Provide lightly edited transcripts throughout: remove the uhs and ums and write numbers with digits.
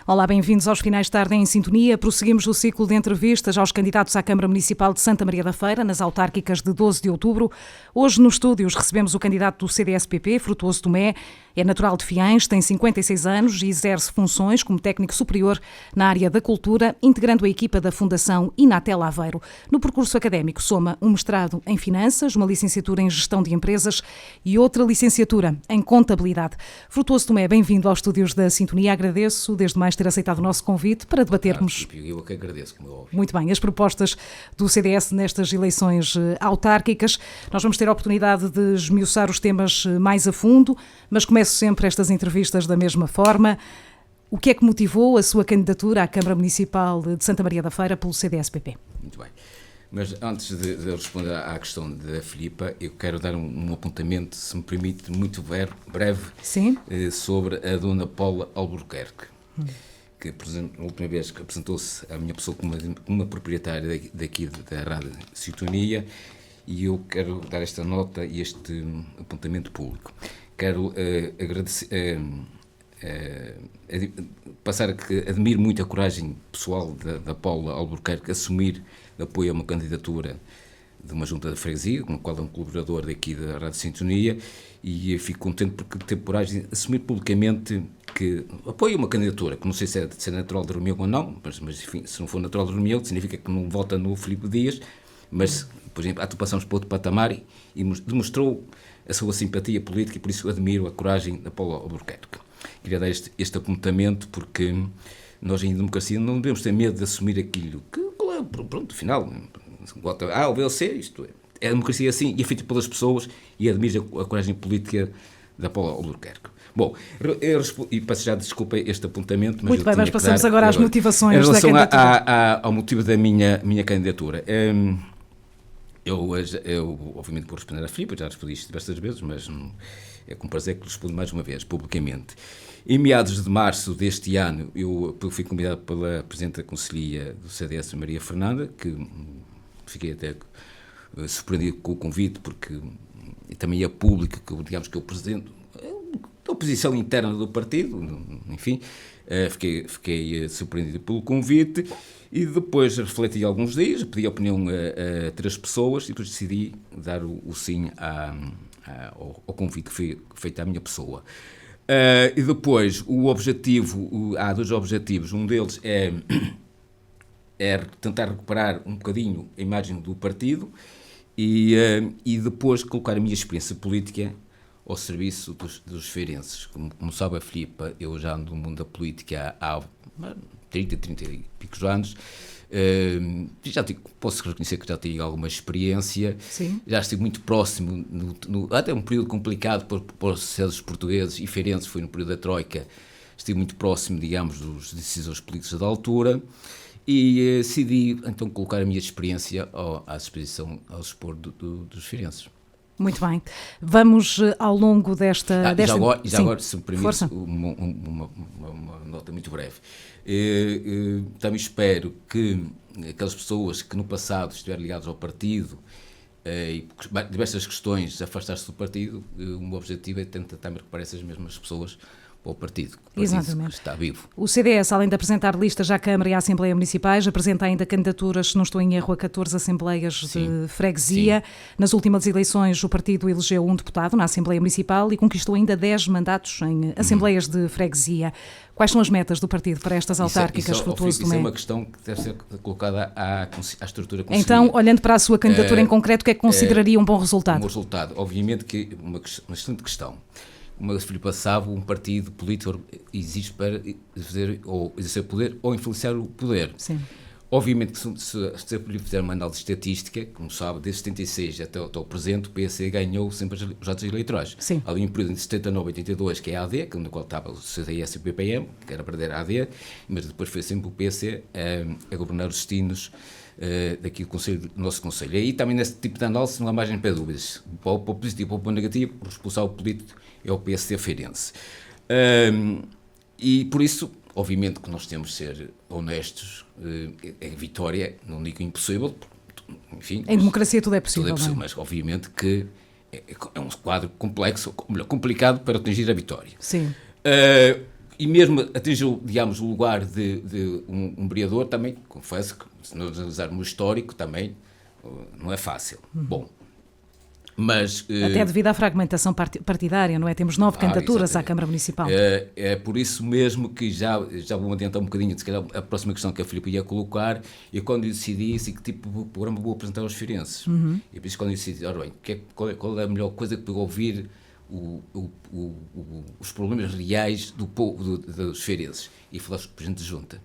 Olá, bem-vindos aos Finais de Tarde em Sintonia. Prosseguimos o ciclo de entrevistas aos candidatos à Câmara Municipal de Santa Maria da Feira, nas autárquicas de 12 de outubro. Hoje, nos estúdios, recebemos o candidato do CDS-PP, Frutuoso Tomé. É natural de Fiães, tem 56 anos e exerce funções como técnico superior na área da cultura, integrando a equipa da Fundação Inatel Aveiro. No percurso académico, soma um mestrado em Finanças, uma licenciatura em Gestão de Empresas e outra licenciatura em Contabilidade. Frutuoso Tomé, bem-vindo aos estúdios da Sintonia. Agradeço, desde mais, ter aceitado o nosso convite para debatermos. Eu que agradeço, como é óbvio. Muito bem, as propostas do CDS nestas eleições autárquicas. Nós vamos ter a oportunidade de esmiuçar os temas mais a fundo, mas começo sempre estas entrevistas da mesma forma. O que é que motivou a sua candidatura à Câmara Municipal de Santa Maria da Feira pelo CDS-PP? Muito bem. Mas antes de responder à questão da Filipa, eu quero dar um apontamento, se me permite, muito breve, Sim? Sobre a dona Paula Albuquerque, que, por exemplo, na última vez que apresentou-se a minha pessoa como uma proprietária daqui da Rádio Sintonia, e eu quero dar esta nota e este apontamento público. Quero agradecer, passar a que admiro muito a coragem pessoal da Paula Albuquerque assumir apoio a uma candidatura de uma junta de freguesia, com a qual é um colaborador daqui da Rádio Sintonia, e fico contente porque teve coragem de assumir publicamente que apoia uma candidatura, que não sei se é natural de Romeu ou não, mas enfim, se não for natural de Romeu, significa que não vota no Filipe Dias, mas, por exemplo, passamos para outro patamar e demonstrou a sua simpatia política, e por isso admiro a coragem da Paula Albuquerque. Queria dar este apontamento porque nós em democracia não devemos ter medo de assumir aquilo que, pronto, afinal, vota A ou B ou C, isto é a democracia assim, e é feita pelas pessoas, e admiro a coragem política da Paula Albuquerque. Bom, e peço já desculpa este apontamento, mas muito bem, mas passamos agora às motivações da candidatura. Em relação ao motivo da minha candidatura, eu, obviamente, vou responder à Filipe, já respondi isto diversas vezes, mas é com prazer que respondo mais uma vez, publicamente. Em meados de março deste ano, eu fui convidado pela Presidente da Conselhia do CDS, Maria Fernanda, que fiquei até surpreendido com o convite, porque também é público, digamos que eu presidente da oposição interna do partido, enfim, fiquei surpreendido pelo convite. E depois refleti alguns dias, pedi a opinião a 3 pessoas e depois decidi dar o sim ao convite que foi feito à minha pessoa. E depois, há 2 objetivos. Um deles é tentar recuperar um bocadinho a imagem do partido e depois colocar a minha experiência política ao serviço dos feirenses. Como sabe a Filipa, eu já ando no mundo da política há 30 e picos anos, posso reconhecer que já tenho alguma experiência. Sim. Já estive muito próximo, até um período complicado para os cidadãos portugueses e feirenses, foi no período da Troika, estive muito próximo, digamos, dos decisores políticos da altura, e decidi então colocar a minha experiência à disposição, ao expor dos feirenses. Muito bem. Vamos ao longo desta... Já agora, se me permite, uma nota muito breve. Também espero que aquelas pessoas que no passado estiveram ligadas ao partido e por diversas questões afastaram-se do partido, o meu objetivo é tentar recuperar essas mesmas pessoas para o partido. Exatamente. Que está vivo. O CDS, além de apresentar listas à Câmara e à Assembleia Municipais, apresenta ainda candidaturas, se não estou em erro, a 14 Assembleias de Freguesia. Sim. Nas últimas eleições, o partido elegeu um deputado na Assembleia Municipal e conquistou ainda 10 mandatos em Assembleias de Freguesia. Quais são as metas do partido para estas autárquicas, Frutuoso Tomé? Isso é uma questão que deve ser colocada à estrutura conselhia. Então, olhando para a sua candidatura em concreto, o que é que consideraria um bom resultado? Um bom resultado. Obviamente que uma excelente questão. Como a Filipa sabe, um partido político existe para exercer poder ou influenciar o poder. Sim. Obviamente que se a Filipa fizer uma análise estatística, como sabe, desde 76 até o presente, o PS ganhou sempre os atos eleitorais. Sim. Há um período de 79 a 82, que é a AD, no qual estava o CDS e o PPM, que era perder a AD, mas depois foi sempre o PS a governar os destinos daqui do nosso Conselho. E aí também nesse tipo de análise não há margem para dúvidas. Para o positivo ou para o negativo, o responsável político é o PSD feirense. E por isso, obviamente que nós temos de ser honestos, a vitória, não digo impossível, enfim... Em democracia tudo é possível, mas obviamente que é um quadro complexo, complicado para atingir a vitória. Sim. e mesmo atingiu, digamos, o lugar de um vereador, também, confesso que, se nós analisarmos o histórico, também não é fácil. Bom, mas... Até devido à fragmentação partidária, não é? Temos 9 candidaturas exatamente. à Câmara Municipal. É por isso mesmo que já vou adiantar um bocadinho, se calhar, a próxima questão que a Filipe ia colocar, e quando eu decidi assim, que tipo de programa vou apresentar aos feirenses. E por isso quando eu decidi, ora bem, qual é a melhor coisa que eu ouvir os problemas reais do povo, dos feirenses, e falar com o Presidente de Junta.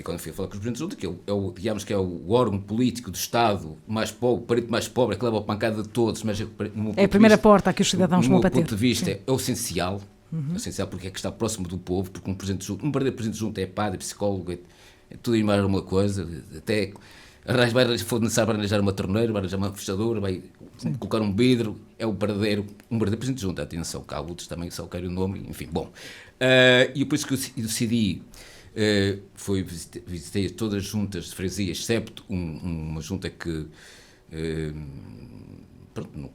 Quando fui falar com o Presidente de Junta, que digamos que é o órgão político do Estado mais pobre, o parente mais pobre, é que leva a pancada de todos, mas é a primeira porta a que os cidadãos vão bater. Do meu ponto de vista, é o essencial, essencial porque é que está próximo do povo, porque um verdadeiro Presidente de Junta é padre, psicólogo, é tudo e mais alguma coisa, até se for necessário arranjar uma torneira, vai arranjar uma fechadura, vai colocar um vidro, é um verdadeiro Presidente de Junta. Atenção, que há outros também que só querem o nome, enfim, bom. E depois que eu decidi, visitei todas as juntas de freguesia, excepto uma junta que pronto, não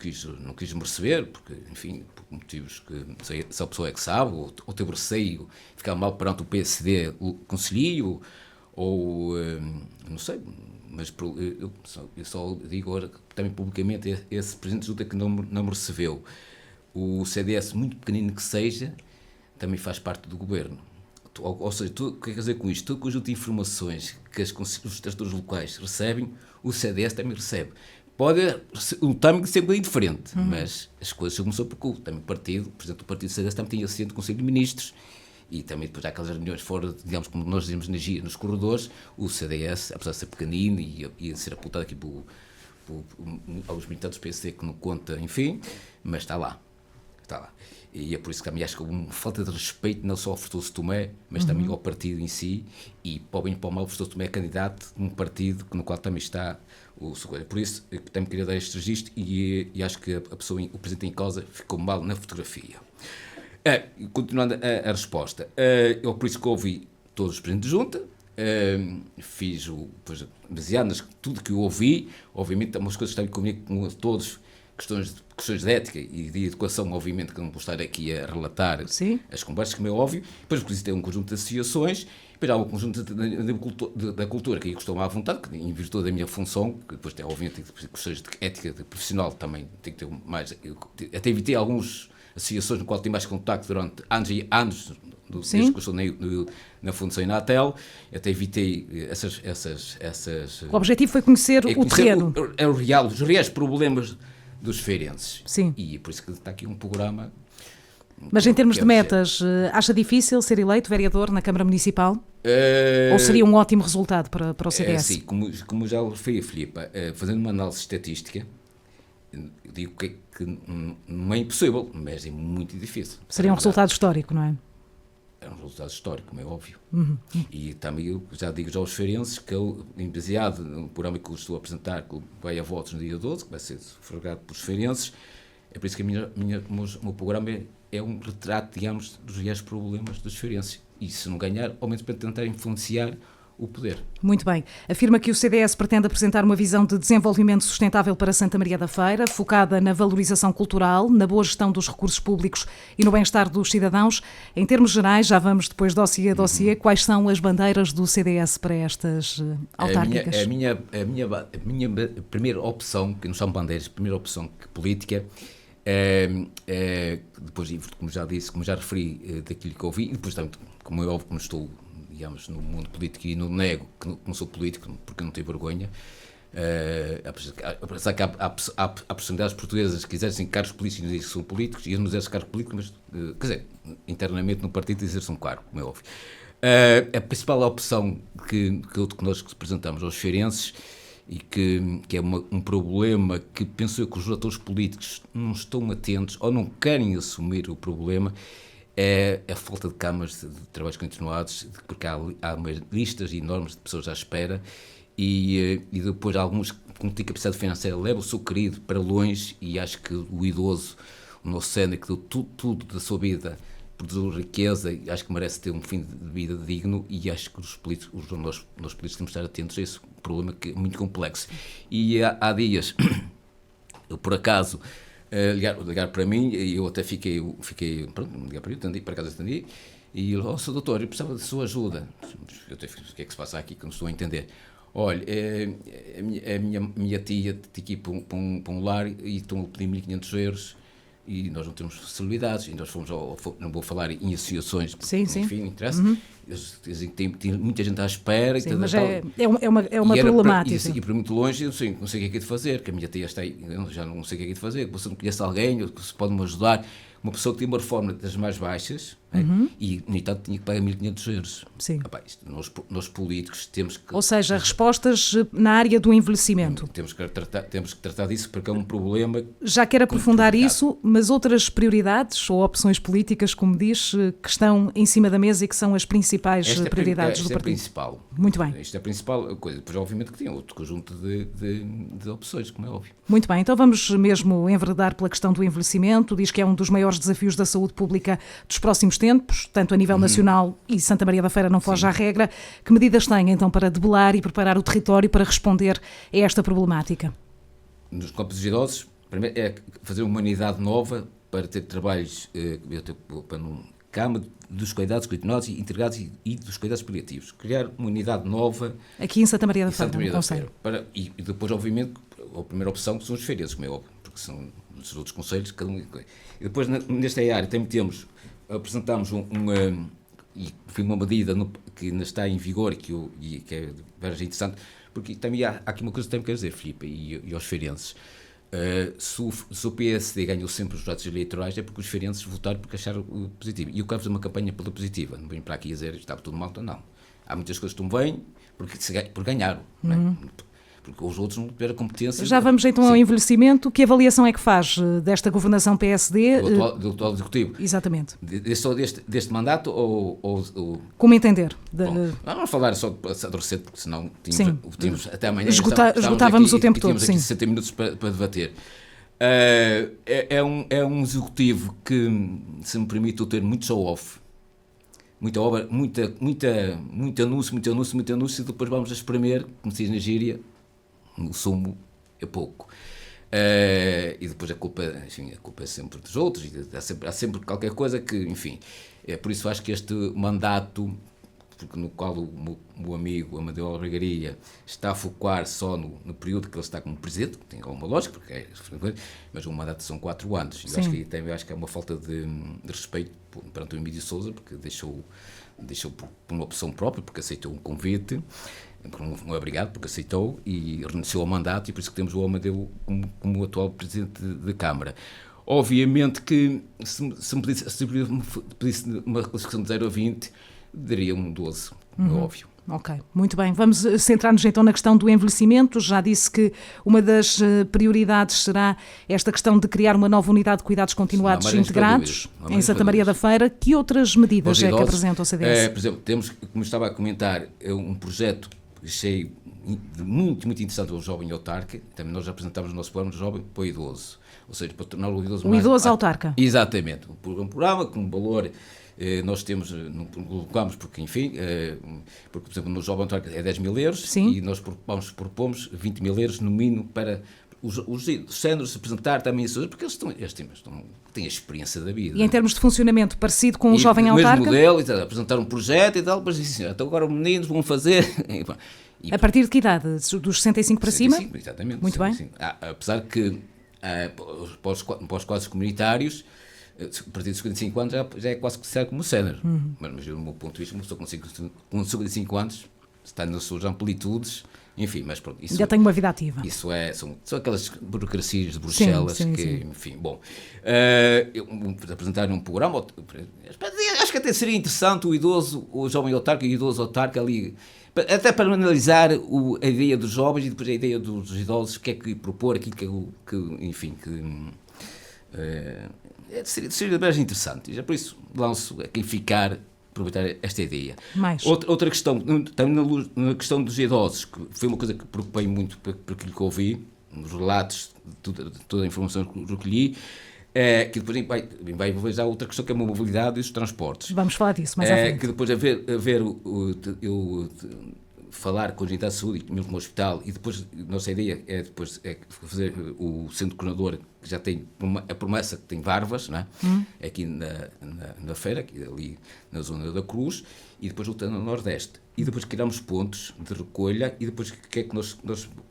quis me receber, porque, enfim, por motivos que não sei se a pessoa é que sabe, ou teve receio, ficar mal perante o PSD, o conselho, ou não sei, mas eu só digo agora também publicamente esse Presidente de Junta que não me recebeu. O CDS, muito pequenino que seja, também faz parte do governo. Ou seja, o que quer dizer com isto? Todo o conjunto de informações que os gestores locais recebem, o CDS também recebe. O timing ser um bocadinho diferente, mas as coisas começam por culto. Também o Presidente do Partido CDS também tem assento do Conselho de Ministros, e também depois há aquelas reuniões fora, digamos, como nós dizemos nos corredores, o CDS, apesar de ser pequenino e ser apontado aqui por alguns militantes do PSD que não conta, enfim, mas está lá. E é por isso que também acho que há uma falta de respeito não só ao Frutuoso Tomé, mas também ao partido em si, e para o bem e para o mal, o Frutuoso Tomé é candidato de um partido no qual também está o Socorro. Por isso, eu também queria dar este registro, e acho que o Presidente em causa ficou mal na fotografia. Continuando a resposta, eu por isso que ouvi todos os Presidentes de Junta, fiz baseado em tudo que eu ouvi, obviamente umas coisas que estão comigo com todos, questões de ética e de educação, obviamente que não vou estar aqui a relatar. Sim. As conversas, como é óbvio, depois visitei um conjunto de associações, depois há um conjunto da cultura que eu costumo à vontade, que em virtude da minha função, que depois tem obviamente questões de ética de profissional, também tem que ter mais, até evitei algumas associações no qual tenho mais contacto durante anos e anos, desde que eu estou na Fundação Inatel, até evitei essas... O objetivo foi conhecer o terreno. Os reais problemas dos feirenses. Sim. E por isso que está aqui um programa... Mas em termos de metas, acha difícil ser eleito vereador na Câmara Municipal? Ou seria um ótimo resultado para o CDS? Sim, como já referi, Filipe, fazendo uma análise estatística, eu digo que não é impossível, mas é muito difícil. Seria um resultado histórico, não é? É um resultado histórico, como é óbvio. E também eu já digo aos feirenses que eu, baseado no programa que eu estou a apresentar, que vai a votos no dia 12, que vai ser sufragado pelos feirenses, é por isso que o meu programa é um retrato, digamos, dos reais problemas dos feirenses. E se não ganhar, ao menos para tentar influenciar o poder. Muito bem. Afirma que o CDS pretende apresentar uma visão de desenvolvimento sustentável para Santa Maria da Feira, focada na valorização cultural, na boa gestão dos recursos públicos e no bem-estar dos cidadãos. Em termos gerais, já vamos depois dossiê a dossiê, quais são as bandeiras do CDS para estas autárquicas? A minha primeira opção, que não são bandeiras, a primeira opção política, depois, como já disse, como já referi daquilo que ouvi, e depois também, como é óbvio que não estou, digamos, no mundo político e não nego que não sou político, porque não tenho vergonha, apesar que há personalidades portuguesas que exercem cargos políticos e são políticos, e eles não exercem cargos políticos, mas, quer dizer, internamente no partido exercem um cargo, como é óbvio. A principal opção que nós apresentamos aos feirenses, e que é um problema que penso eu que os atores políticos não estão atentos ou não querem assumir o problema, é a falta de câmaras de trabalhos continuados, porque há listas enormes de pessoas à espera, e depois alguns que não têm capacidade financeira levam o seu querido para longe, e acho que o idoso, o nosso sénior, que deu tudo da sua vida, produziu riqueza, e acho que merece ter um fim de vida digno, e acho que nós políticos temos de estar atentos a esse problema que é muito complexo. E há dias, eu por acaso, ligar para mim, e eu até fiquei pronto, ligar para mim, por acaso atendi, E ele, Sr. doutor, eu precisava de sua ajuda. Eu tenho, o que é que se passa aqui que não estou a entender? Olha, a minha tia tem que ir para um lar e estão a pedir 1.500 euros e nós não temos facilidades, e nós fomos não vou falar em associações, enfim, não interessa. Eles dizem que tem muita gente à espera. Sim, mas é uma problemática. E para muito longe, eu não sei o que é que é de fazer, que a minha tia está aí, eu já não sei o que é que é de fazer, você não conhece alguém, que se pode me ajudar. Uma pessoa que tem uma reforma das mais baixas, e, no entanto, tinha que pagar 1.500 euros. Sim. Nós políticos temos que... Ou seja, respostas na área do envelhecimento. Temos que tratar disso porque é um problema... Já quero aprofundar isso, mas outras prioridades ou opções políticas, como diz, que estão em cima da mesa e que são as principais prioridades do partido? Esta é a principal. Muito bem. Isto é a principal coisa. Depois, obviamente, que tem outro conjunto de opções, como é óbvio. Muito bem, então vamos mesmo enverdar pela questão do envelhecimento. Diz que é um dos maiores desafios da saúde pública dos próximos tempos, tanto a nível nacional, e Santa Maria da Feira não foge à regra. Que medidas tem, então, para debelar e preparar o território para responder a esta problemática? Nos campos dos idosos, primeiro é fazer uma unidade nova para ter trabalhos para cama dos cuidados continuados e integrados e dos cuidados paliativos. Criar uma unidade nova... Aqui em Santa Maria da Feira, no concelho. E depois, obviamente, a primeira opção que são os feirenses, como é óbvio, porque são dos outros concelhos, cada um... E depois, nesta área, também apresentamos e foi uma medida que ainda está em vigor e que é bastante interessante, porque também há aqui uma coisa que também quero dizer, Filipe, e aos feirenses. Se o PSD ganhou sempre os dados eleitorais é porque os feirenses votaram porque acharam positivo. E eu quero fazer uma campanha pela positiva. Não venho para aqui a dizer que estava tudo mal, então não. Há muitas coisas que não vêm por ganharam. Não é? Porque os outros não tiveram competência. Já vamos então ao envelhecimento. Que avaliação é que faz desta governação PSD? Do atual Executivo. Exatamente. Só deste mandato ou... Como entender? Bom, vamos falar só para adormecer, porque senão tínhamos até amanhã... Esgotávamos o tempo todo, sim. 60 minutos para debater. É um Executivo que, se me permite o termo, muito show-off. Muita obra, muito anúncio, e depois vamos a espremer, como se diz na gíria, o sumo é pouco. E depois a culpa é sempre dos outros, e há sempre qualquer coisa que, enfim, por isso acho que este mandato, no qual o meu amigo Amadeu Albergaria está a focar só no período que ele está como presidente, tem alguma lógica, porque mas o mandato são 4 anos, e acho que é uma falta de respeito perante o Emílio Sousa, porque deixou por uma opção própria, porque aceitou um convite, não é obrigado, porque aceitou e renunciou ao mandato, e por isso que temos o Amadeu como o atual presidente da Câmara. Obviamente que se me pedisse uma classificação de 0 a 20, daria um 12, é óbvio. Ok, muito bem. Vamos centrar-nos então na questão do envelhecimento. Já disse que uma das prioridades será esta questão de criar uma nova unidade de cuidados continuados integrados em Santa Maria da Feira. Que outras medidas é que apresenta o CDS? Por exemplo, temos, como estava a comentar, um projeto que achei muito interessante, o Jovem Autarca. Também nós apresentámos o nosso plano de Jovem para o idoso. Ou seja, para tornar o idoso mais... O idoso autarca. Exatamente. Um programa com um valor... Nós não colocamos porque, enfim, porque, por exemplo, no Jovem Autarca é 10 mil euros. Sim. E nós propomos 20 mil euros no mínimo para os séniores se apresentar também, porque eles têm a experiência da vida. E em termos de funcionamento, parecido com o Jovem Autarca? O mesmo modelo, apresentar um projeto e tal, mas disse, então agora os meninos vão fazer... A partir de que idade? Dos 65 para 65, cima? Exatamente. Muito bem. Apesar que para os quadros comunitários, a partir de 55 anos já é quase considerado como sénior. Mas do meu ponto de vista, uma pessoa com 55 anos está nas suas amplitudes, enfim, mas pronto. Já tem uma vida ativa. São aquelas burocracias de Bruxelas sim. Enfim, bom. Apresentar um programa, acho que até seria interessante o jovem autarca e o idoso autarca ali, até para analisar a ideia dos jovens e depois a ideia dos idosos, o que é que propor, aquilo seria bem interessante. E já por isso lanço a quem ficar aproveitar esta ideia. Outra questão, também na questão dos idosos, que foi uma coisa que preocupei muito por aquilo que ouvi, nos relatos, toda a informação que recolhi, que depois vai envolver já outra questão, que é a mobilidade e os transportes. Vamos falar disso mais à frente. Que depois falar com a unidade de saúde, mesmo com o hospital, e depois, nossa ideia é depois fazer o centro coordenador, que já tem a promessa que tem Varvas, não é? Aqui na feira, aqui, ali na zona da Cruz, e depois voltando ao Nordeste. E depois criamos pontos de recolha, e depois o que é que nós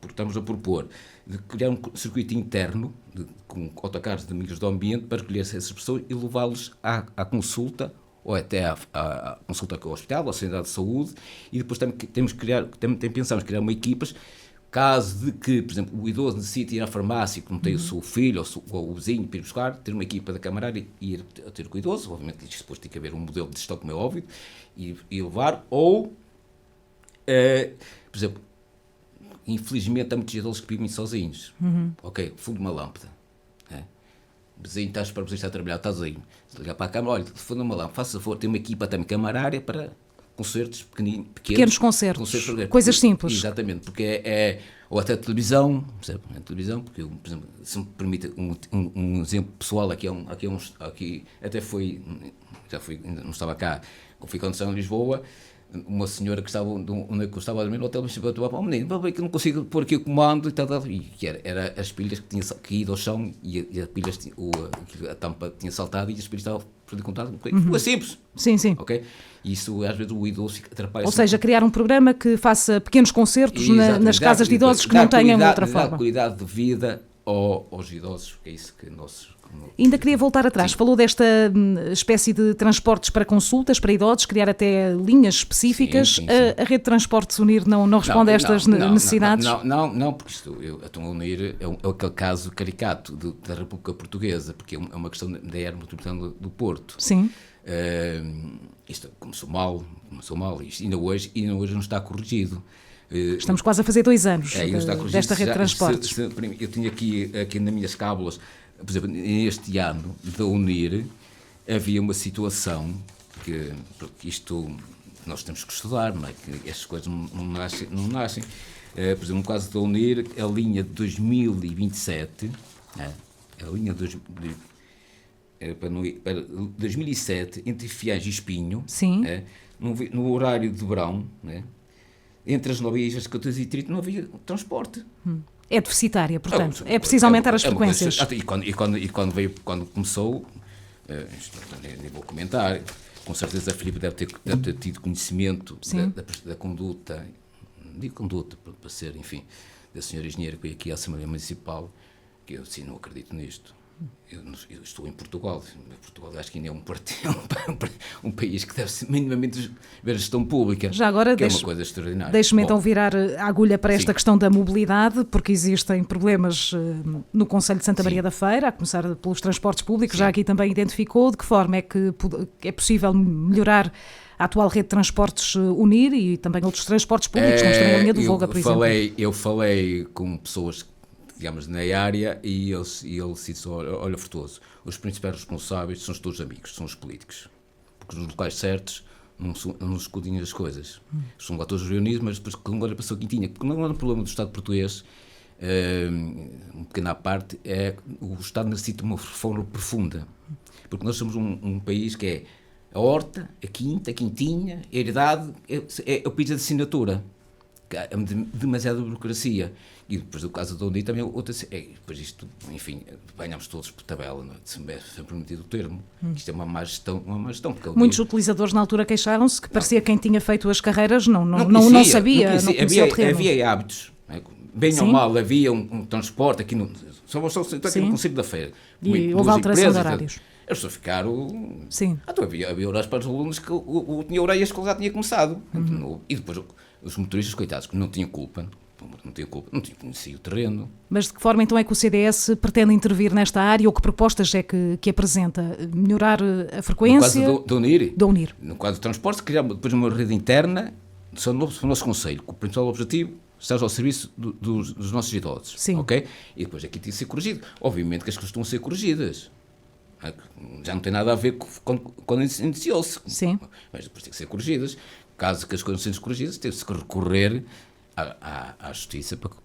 estamos a propor? De criar um circuito interno, com autocarros de amigos do ambiente, para recolher essas pessoas e levá-los à consulta, ou até à consulta com o hospital, ou à unidade de saúde, e depois temos que criar, pensamos criar uma equipa, caso de que, por exemplo, o idoso necessite ir à farmácia, que não tem o seu filho ou o vizinho para ir buscar, ter uma equipa da camarária e ir ter com o idoso, obviamente isto depois tem que haver um modelo de gestão, como é óbvio, e levar, ou, por exemplo, infelizmente há muitos idosos que vivem sozinhos, ok, fundo uma lâmpada, vizinho, estás para você estar a trabalhar, estás aí, ligar para a câmara, olha, fundo uma lâmpada, faça favor, tem uma equipa também camarária para concertos pequenos concertos, coisas simples. Exatamente, porque ou até televisão, percebe? Televisão, porque, por exemplo, se me permite um exemplo pessoal, aqui até foi, não estava cá, fui quando em Lisboa, uma senhora que estava a dormir no hotel, me chamou para o menino, que não consigo pôr aqui o comando e tal, e que era as pilhas que tinham caído ao chão e as pilhas, a tampa tinha saltado e as pilhas estavam perdidas contato. Foi simples. Sim. Ok? E isso às vezes o idoso atrapalha. Ou seja, criar um programa que faça pequenos concertos nas casas de idosos que não tenham outra forma. Dar qualidade de vida aos idosos, é isso que nós... Ainda queria voltar atrás, falou desta espécie de transportes para consultas, para idosos, criar até linhas específicas. Sim. A rede de transportes Unir não responde a estas necessidades? Não, porque a Unir é aquele caso caricato da República Portuguesa, porque é uma questão da área metropolitana do Porto. Sim. Isto começou mal, isto ainda hoje não está corrigido. Estamos quase a fazer 2 anos desta rede de transportes. Eu tinha aqui nas minhas cábulas, por exemplo, neste ano da Unir, havia uma situação que isto nós temos que estudar, não é? Que estas coisas não nascem. Por exemplo, no caso da Unir, a linha de 2027, a linha para 2007, entre Fiães e Espinho, no horário de verão, entre as 9 e as 14h30 não havia transporte. É deficitária, portanto, é preciso aumentar as frequências. Quando começou, nem vou comentar, com certeza a Filipe deve ter tido conhecimento da conduta, digo conduta para ser, enfim, da senhora engenheira que veio aqui à Assembleia Municipal, que eu sim não acredito nisto. Eu estou em Portugal. Portugal acho que ainda é um país que deve minimamente ver a gestão pública. Já agora, que é uma coisa extraordinária. Deixe-me então virar a agulha para esta questão da mobilidade, porque existem problemas no Concelho de Santa Maria da Feira, a começar pelos transportes públicos, já aqui também identificou. De que forma é que é possível melhorar a atual rede de transportes Unir e também outros transportes públicos, como a linha do Volga, por exemplo? Eu falei com pessoas, digamos, na área, e ele disse, olha, Frutuoso, os principais responsáveis são os teus amigos, são os políticos, porque nos locais certos não escudem as coisas. São lá todos reunidos, mas depois quando olha para a sua quintinha, porque não é um problema do Estado português, uma pequena parte, o Estado necessita uma reforma profunda, porque nós somos um país que é a horta, a quinta, a quintinha, a herdade, é o país da assinatura. Há demasiada burocracia. E depois do caso da Unir também depois isto, enfim, ganhamos todos por tabela, não é? Se me é permitido o termo, isto é uma má gestão. Muitos utilizadores na altura queixaram-se que parecia quem tinha feito as carreiras não sabia, não conhecia o terreno. Havia hábitos, bem ou mal, havia um transporte aqui no Concelho da Feira. E houve alteração de horários. As pessoas ficaram... Sim. Então havia horários para os alunos que tinha horário e a escola já tinha começado. E depois os motoristas, coitados, que não tinham culpa, não tinham conhecido o terreno. Mas de que forma então é que o CDS pretende intervir nesta área, ou que propostas é que apresenta? Melhorar a frequência? No caso da Unir. No caso do transporte, criar depois uma rede interna para o nosso concelho, com o principal objetivo esteja ao serviço dos nossos idosos. Sim. Ok? E depois aqui tem que ser corrigido. Obviamente que as coisas estão a ser corrigidas. Já não tem nada a ver com quando iniciou-se. Sim. Mas depois tem que ser corrigidas. Caso que as coisas sejam corrigidas, tem-se que recorrer à justiça, porque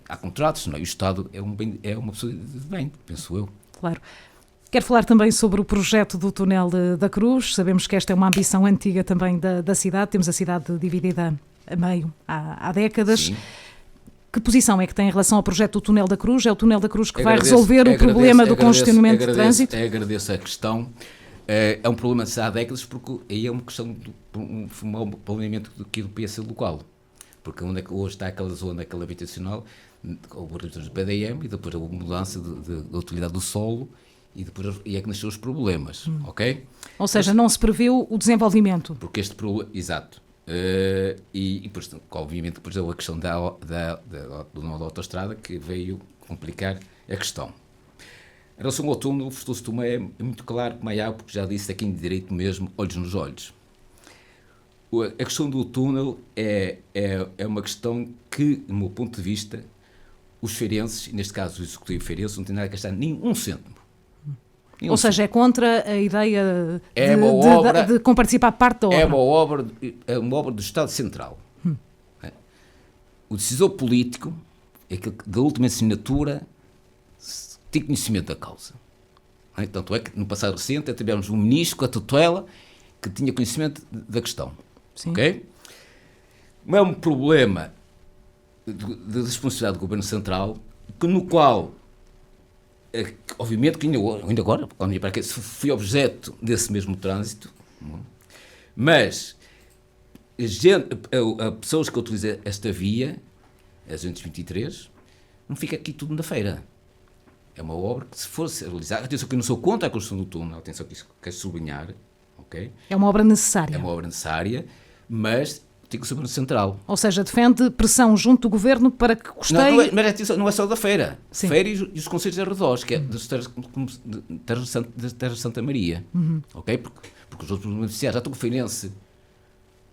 há contratos, não é? E o Estado é uma pessoa de bem, penso eu. Claro. Quero falar também sobre o projeto do túnel da Cruz. Sabemos que esta é uma ambição antiga também da cidade. Temos a cidade dividida a meio, há décadas. Sim. Que posição é que tem em relação ao projeto do Túnel da Cruz? É o Túnel da Cruz que vai resolver o problema do congestionamento de trânsito? Agradeço a questão. É um problema há décadas, porque aí é uma questão do mau planeamento do PS local. Porque onde é que hoje está aquela zona, aquela habitacional, houve reduções do PDM e depois houve mudança da utilidade do solo e depois é que nasceram os problemas, ok? Ou seja, não se previu o desenvolvimento. Porque este problema, exato. E depois, obviamente, depois houve a questão do nó da autoestrada que veio complicar a questão. Em relação ao túnel, o Frutoso Tomé é muito claro, como é porque já disse aqui em direito mesmo, olhos nos olhos. A questão do túnel é uma questão que, do meu ponto de vista, os feirenses, neste caso o Executivo feirense, não tem nada a gastar nem um cêntimo. Ou seja, é contra a ideia de comparticipar parte da obra. É uma obra do Estado Central. O decisor político é aquele que, da última assinatura, tem conhecimento da causa. Tanto é que, no passado recente, tivemos um ministro com a tutela que tinha conhecimento da questão. Sim. Ok? Não é um problema de responsabilidade do Governo Central, no qual, obviamente, que ainda agora, fui objeto desse mesmo trânsito, mas a pessoas que utilizam esta via, a 223, não fica aqui tudo na feira. É uma obra que, se fosse realizada, atenção que eu não sou contra a construção do túnel, atenção que isso quer sublinhar, ok? É uma obra necessária. É uma obra necessária, mas tem que ser no central. Ou seja, defende pressão junto do Governo para que custeie... Mas atenção, não é só da feira. Sim. Feira e os concelhos arredores, que é das terras de Santa Maria. Ok? Porque os outros beneficiários, já estou com o feirense,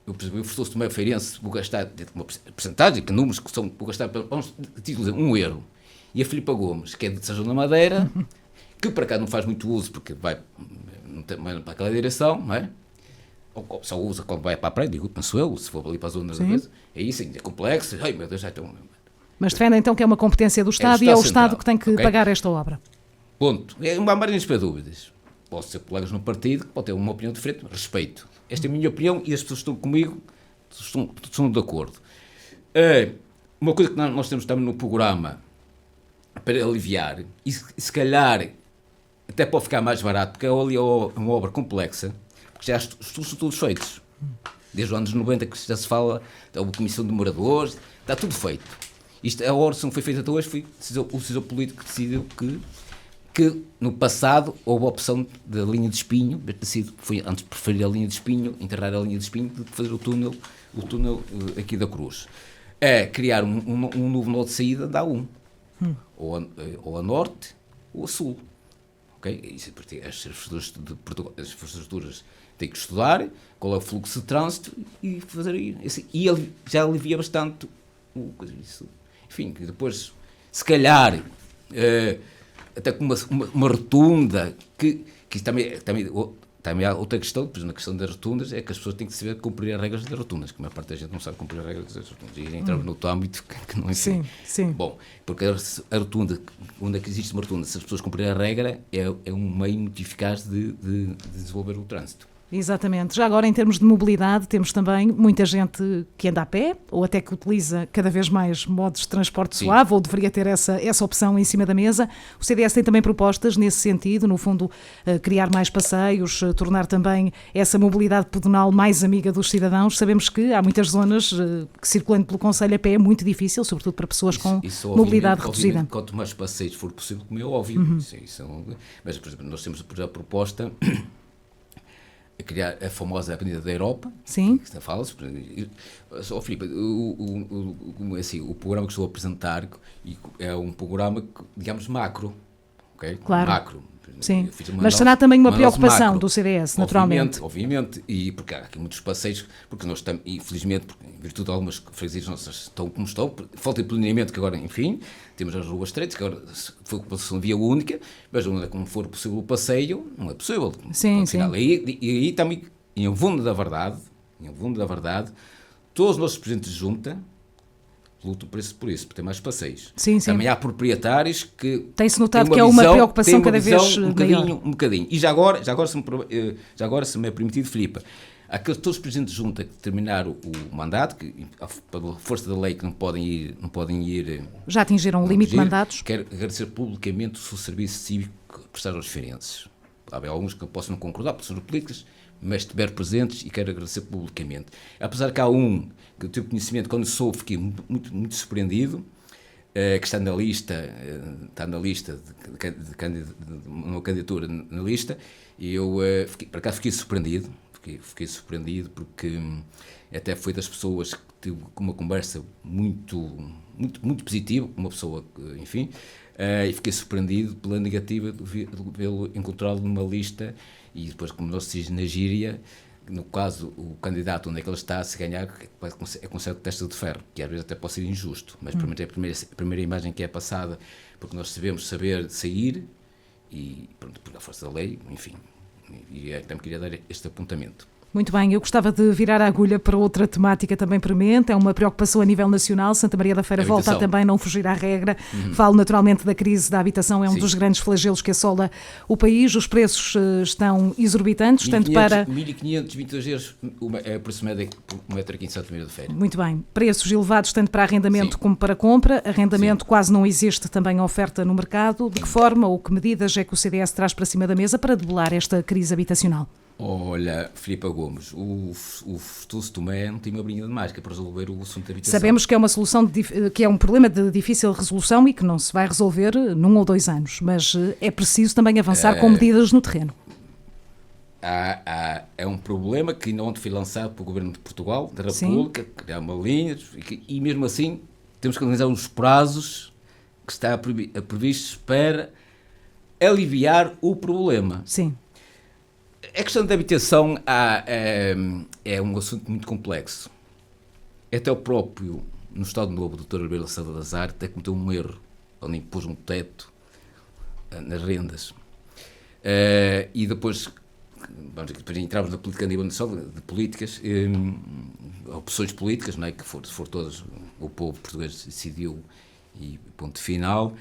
eu percebi, o Frutoso Tomé feirense, vou gastar uma porcentagem, que números que são, vou gastar, vamos títulos, €1. E a Filipa Gomes, que é de São João da Madeira, que para cá não faz muito uso, porque vai para aquela direção, não é? Ou só usa quando vai para a praia, penso eu, se for ali para as zonas da mesa, é isso, é complexo, ai meu Deus, já estão... Mas defende então que é uma competência do Estado e é o Estado que tem que pagar esta obra. Ponto. É uma margem para dúvidas. Posso ser colegas no partido, pode ter uma opinião diferente, respeito. Esta é a minha opinião e as pessoas que estão comigo estão de acordo. Uma coisa que nós temos também no programa para aliviar, e se calhar até pode ficar mais barato, porque ali é uma obra complexa, porque já os estudos são todos feitos. Desde os anos 90 que já se fala, da comissão de moradores, está tudo feito. A obra não foi feita até hoje, foi o decisor político que decidiu que no passado houve a opção da linha de espinho, foi antes de preferir a linha de espinho, enterrar a linha de espinho, de fazer o túnel aqui da Cruz. Criar um novo nó de saída da A1. Ou a norte ou a sul. Okay? As infraestruturas têm que estudar qual é o fluxo de trânsito e fazer isso. E ele já alivia bastante isso. Enfim, depois, se calhar, até com uma rotunda, que também há outra questão, depois na questão das rotundas, é que as pessoas têm que saber cumprir as regras das rotundas, que a maior parte da gente não sabe cumprir as regras das rotundas, e entramos no outro âmbito que não é assim. Sim. Bom, porque a rotunda, onde é que existe uma rotunda, se as pessoas cumprirem a regra, é um meio muito eficaz de desenvolver o trânsito. Exatamente. Já agora, em termos de mobilidade, temos também muita gente que anda a pé, ou até que utiliza cada vez mais modos de transporte suave, ou deveria ter essa opção em cima da mesa. O CDS tem também propostas nesse sentido, no fundo, criar mais passeios, tornar também essa mobilidade pedonal mais amiga dos cidadãos. Sabemos que há muitas zonas que circulando pelo concelho a pé é muito difícil, sobretudo para pessoas com mobilidade reduzida. Quanto mais passeios for possível, como é óbvio. Mas, por exemplo, nós temos a proposta... a criar a famosa Avenida da Europa. Sim. Que fala-se. Filipe, o programa que estou a apresentar é um programa, digamos, macro. Okay? Claro. Macro. Sim. Mas será também uma preocupação macro do CDS, naturalmente. Obviamente, e porque há aqui muitos passeios, porque nós estamos, infelizmente, em virtude de algumas freguesias nossas estão como estão, falta de planeamento, que agora, enfim, temos as ruas estreitas, que agora foi uma via única, mas onde como for possível o passeio, não é possível. Sim. E aí também, em fundo da verdade, todos os nossos presidentes de junta lutam por isso, por ter mais passeios. Sim. Também há proprietários que... Tem-se notado que é uma preocupação cada vez maior. Um bocadinho. E já agora se me é permitido, Filipe, Aqueles todos os presidentes de junta que terminaram o mandato, que pela força da lei que não podem ir já atingiram o limite de mandatos. Quero agradecer publicamente o seu serviço cívico que prestaram aos feirenses. Há alguns que eu posso não concordar, porque são políticas, mas estiver presentes e quero agradecer publicamente. Apesar que há um que eu tive conhecimento, quando soube, fiquei muito surpreendido, que está na lista de uma candidatura na lista, e eu, por acaso, fiquei surpreendido. Fiquei surpreendido porque até foi das pessoas que tive uma conversa muito positiva, com uma pessoa, enfim, e fiquei surpreendido pela negativa de vê-lo encontrá-lo numa lista, e depois, como nós se diz na gíria, no caso, o candidato onde é que ele está, se ganhar, é com certo testa de ferro, que às vezes até pode ser injusto, mas é a primeira imagem que é passada, porque nós devemos saber sair, e pronto, por a força da lei, enfim, e também queria dar este apontamento. Muito bem, eu gostava de virar a agulha para outra temática também premente, é uma preocupação a nível nacional. Santa Maria da Feira volta a também não fugir à regra. Falo naturalmente da crise da habitação, é um dos grandes flagelos que assola o país. Os preços estão exorbitantes, tanto para... 1.522 euros é o preço médio por metro aqui em Santa Maria da Feira. Muito bem, preços elevados tanto para arrendamento como para compra. Arrendamento quase não existe também a oferta no mercado. De que forma ou que medidas é que o CDS traz para cima da mesa para debelar esta crise habitacional? Olha, Filipe Gomes, o Futuro Tomé não tem uma brinca de mágica para resolver o assunto da habitação. Sabemos que é uma solução que é um problema de difícil resolução e que não se vai resolver num ou 2 anos, mas é preciso também avançar com medidas no terreno. É um problema que ainda ontem foi lançado pelo Governo de Portugal, da República, criar uma linha, e mesmo assim temos que analisar os prazos que está previstos para aliviar o problema. Sim. A questão da habitação é um assunto muito complexo. Até o próprio, no Estado Novo, o Dr. Arbeiro Salazar até cometeu um erro, onde impôs um teto nas rendas. E depois entramos na política a nível nacional, de políticas, opções políticas, não é? Que for todas, o povo português decidiu e ponto final.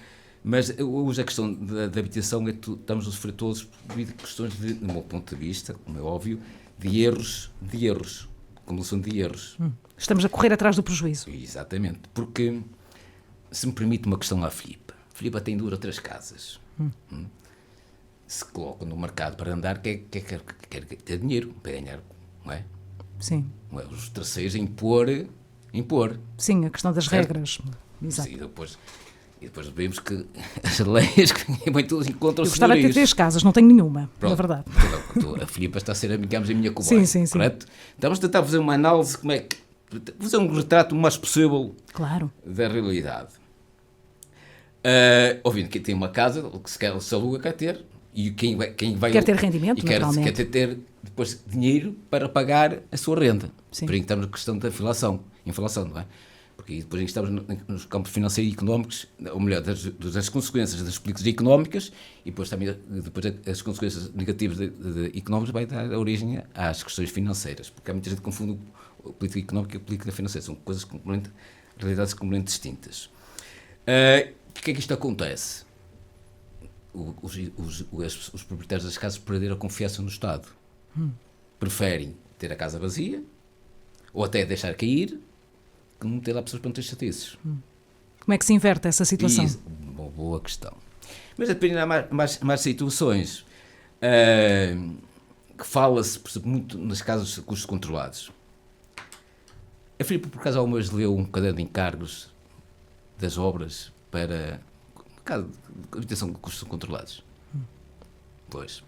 Mas hoje a questão da habitação estamos a sofrer todos devido a questões, do meu ponto de vista, como é óbvio, de erros, acumulação de erros. Estamos a correr atrás do prejuízo. Exatamente, porque, se me permite uma questão à Filipe, Filipe tem 2 ou 3 casas. Se coloca no mercado para andar, quer ter dinheiro para ganhar, não é? Sim. Não é? Os terceiros impor. Sim, a questão das regras. Exato. Sim, e depois vemos que as leis que vêm todos encontram-se. Eu gostava de ter 3 casas, não tenho nenhuma, pronto, na verdade. A Filipe está a ser, digamos, a minha cobaia, sim. correto? Estamos a tentar fazer uma análise, fazer um retrato o mais possível da realidade. Ouvindo que tem uma casa, que se aluga, quer ter, e quem vai... Quer ter rendimento, naturalmente. Quer ter depois dinheiro para pagar a sua renda. Sim. Por aí estamos na questão da inflação, não é? Porque depois estamos nos campos financeiros e económicos, ou melhor, das consequências das políticas económicas, e depois também as consequências negativas económicas vai dar origem às questões financeiras, porque há muita gente que confunde a política económica e a política financeira, são coisas realidades completamente distintas. Porquê é que isto acontece? Os proprietários das casas perderam a confiança no Estado. Preferem ter a casa vazia, ou até deixar cair, que não ter lá pessoas para não ter chatices. Como é que se inverte essa situação? Uma boa questão. Mas depende, há mais situações que fala-se, por exemplo, muito nas casas de custos controlados. A Filipe, por acaso, alguma vez leu um caderno de encargos das obras para casa de habitação de custos controlados? Pois.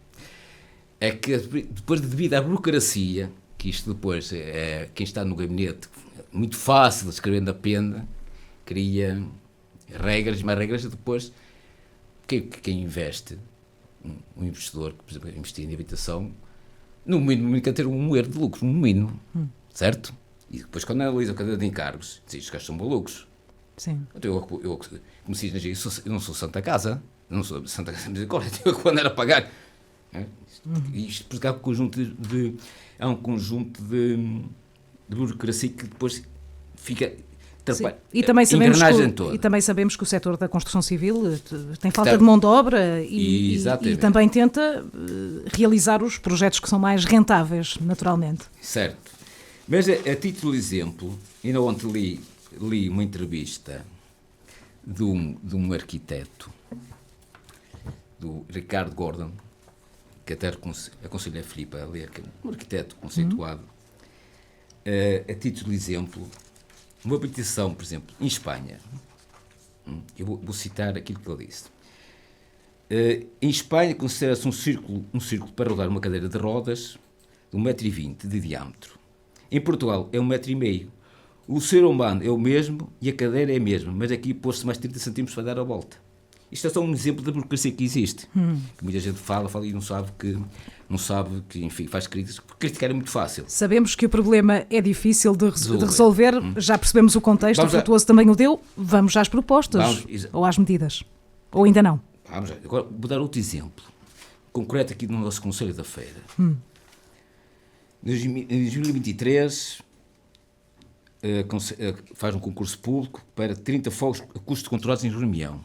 É que depois, devido à burocracia, que isto depois, quem está no gabinete, muito fácil, escrevendo a pena, cria regras, mais regras, e depois quem investe, um investidor que, por exemplo, investir em habitação, no mínimo quer ter um erro de lucro, no mínimo, certo? E depois, quando analisa a cadeia de encargos, diz que estes gajos são malucos. Sim. Então, eu como se diz, eu não sou Santa Casa, não sou Santa Casa de Misericórdia, eu quando era a pagar. Isto porque há um conjunto de burocracia que depois E também engrenagem toda. E também sabemos que o setor da construção civil tem falta de mão de obra e também tenta realizar os projetos que são mais rentáveis, naturalmente. Certo. Mas a título de exemplo, ainda ontem li uma entrevista de um arquiteto, do Ricardo Gordon, que até aconselho a Filipe a ler, que é um arquiteto conceituado. A título de exemplo, uma habitação, por exemplo, em Espanha, eu vou citar aquilo que ele disse. Em Espanha considera-se um círculo para rodar uma cadeira de rodas de 1,20 m de diâmetro. Em Portugal é 1,5 m. O ser humano é o mesmo e a cadeira é a mesma, mas aqui pôs-se mais 30 cm para dar a volta. Isto é só um exemplo da burocracia que existe. Que muita gente fala e não sabe que, enfim, faz críticas, porque criticar é muito fácil. Sabemos que o problema é difícil de resolver, já percebemos o contexto, o Frutuoso também o deu, vamos às propostas, ou às medidas, ou ainda não. Vamos, agora vou dar outro exemplo, concreto aqui no nosso Conselho da Feira. Em 2023, faz um concurso público para 30 fogos a custos controlados em reunião.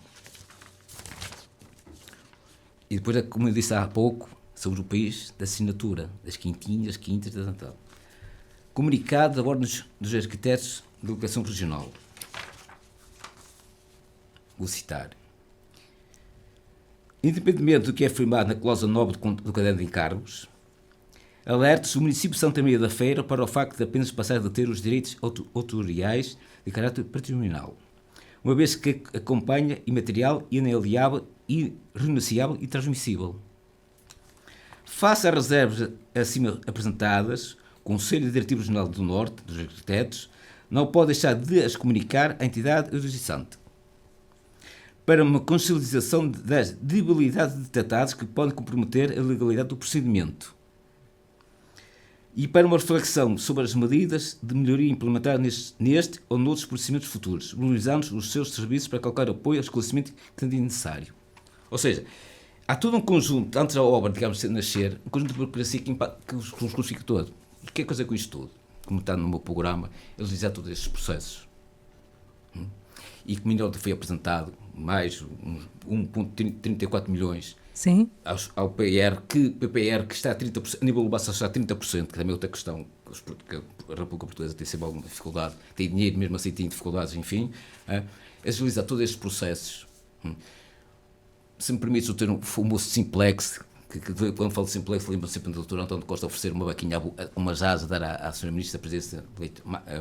E depois, como eu disse há pouco, somos o país da assinatura, das quintas da Natal. Comunicado da Ordem dos Arquitetos da Delegação Regional. Vou citar. Independentemente do que é afirmado na cláusula 9 do Caderno de Encargos, alerta-se o município de Santa Maria da Feira para o facto de apenas passar a ter os direitos autoriais de caráter patrimonial, uma vez que acompanha imaterial, inalienável, irrenunciável e transmissível. Face às reservas acima apresentadas, o Conselho Diretivo Regional do Norte, dos Arquitetos, não pode deixar de as comunicar à entidade jurisdiçante para uma consciencialização das debilidades detectadas que podem comprometer a legalidade do procedimento e para uma reflexão sobre as medidas de melhoria implementadas neste ou noutros procedimentos futuros, valorizando os seus serviços para qualquer apoio ao esclarecimento que seja necessário. Ou seja, há todo um conjunto, antes da obra, digamos, de nascer, um conjunto de burocracia que os crucifica todo. E que é coisa com isto tudo? Como está no meu programa, agilizar todos estes processos. E que melhor foi apresentado mais 1,34 milhões ao PPR, que está a 30%, a nível global está a 30%, que também é outra questão, que a República Portuguesa tem sempre alguma dificuldade, tem dinheiro, mesmo assim tem dificuldades, enfim, agilizar todos estes processos. Se me permites, eu ter um famoso simplex, que quando falo de simplex, lembro sempre do Dr. António Costa oferecer uma vaquinha, umas asas, dar à Sra. Ministra da Presidência,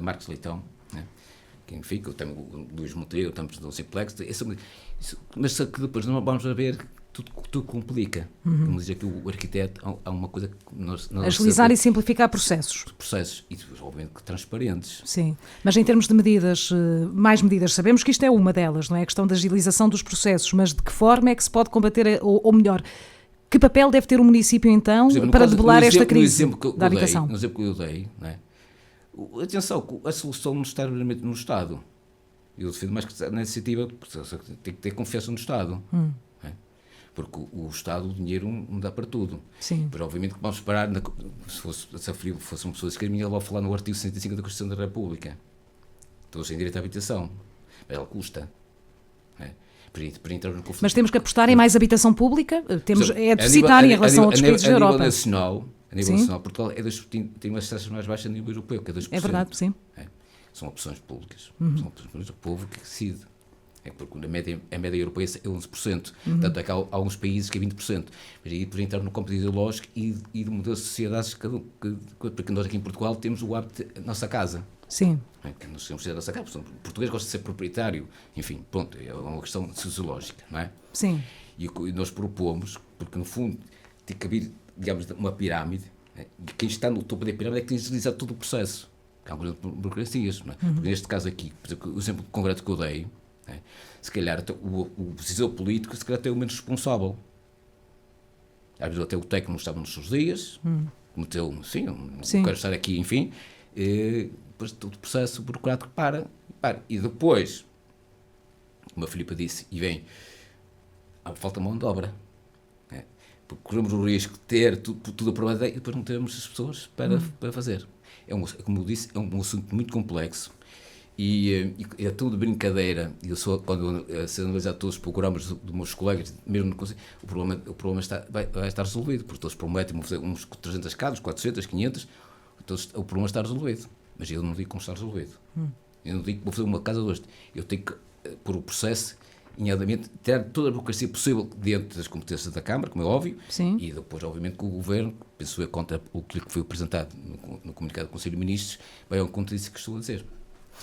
Marcos Leitão, né? Que, enfim, que eu tenho o Luís Monteiro, estamos no simplex, mas que depois não vamos a ver, tudo complica. Como dizer que o arquiteto, há uma coisa que nós agilizar e simplificar processos. E, obviamente, transparentes. Sim, mas em termos de medidas, mais medidas, sabemos que isto é uma delas, não é? A questão da agilização dos processos, mas de que forma é que se pode combater, ou melhor, que papel deve ter o município, então, para debelar esta crise da habitação? No exemplo que eu dei, não é? Atenção, a solução não está realmente no Estado. Eu defendo mais que na iniciativa, tem que ter confiança no Estado. Porque o Estado, o dinheiro não dá para tudo. Sim. Mas obviamente que vamos parar, se fosse uma pessoa de esquerda, ela vai falar no artigo 105 da Constituição da República. Todos têm direito à habitação, mas ela custa. Para entrar no conflito. Mas temos que apostar em mais habitação pública? É deficitária em relação a outros países da Europa. A nível nacional, Portugal tem umas taxas mais baixas a nível europeu, que é 2%. É verdade, sim. São opções públicas. São opções do povo que decide. Porque a média europeia é 11%. Tanto é que há alguns países que é 20%. Mas aí, por entrar no campo ideológico e de modelo de sociedades, porque nós aqui em Portugal temos o hábito da nossa casa. Sim. Nós temos a nossa casa. O português gosta de ser proprietário. Enfim, pronto, é uma questão sociológica, não é? Sim. E nós propomos, porque no fundo tem que haver, digamos, uma pirâmide, e quem está no topo da pirâmide é que tem que agilizar todo o processo. Há algumas burocracias, não é? Porque neste caso aqui, por exemplo, o exemplo concreto que eu dei, se calhar o decisor político se calhar até o menos responsável. Às vezes até o técnico não estava nos seus dias, cometeu, sim, não quero estar aqui, enfim, depois todo o processo burocrático para. E depois, como a Filipe disse, e vem, falta mão de obra. Porque corremos o risco de ter tudo aprovado e depois não termos as pessoas para fazer. Como eu disse, é um assunto muito complexo. E é tudo brincadeira. Eu sou, quando se analisar todos os programas dos meus colegas, mesmo no Conselho, o problema vai estar resolvido, porque todos prometem fazer uns 300 casas, 400, 500, todos, o problema está resolvido. Mas eu não digo como está resolvido. Eu não digo que vou fazer uma casa hoje. Eu tenho que, por o processo, nomeadamente, ter toda a burocracia possível dentro das competências da Câmara, como é óbvio. Sim. E depois, obviamente, que o Governo, penso eu, contra o que foi apresentado no comunicado do Conselho de Ministros, vai ao encontro disso que estou a dizer.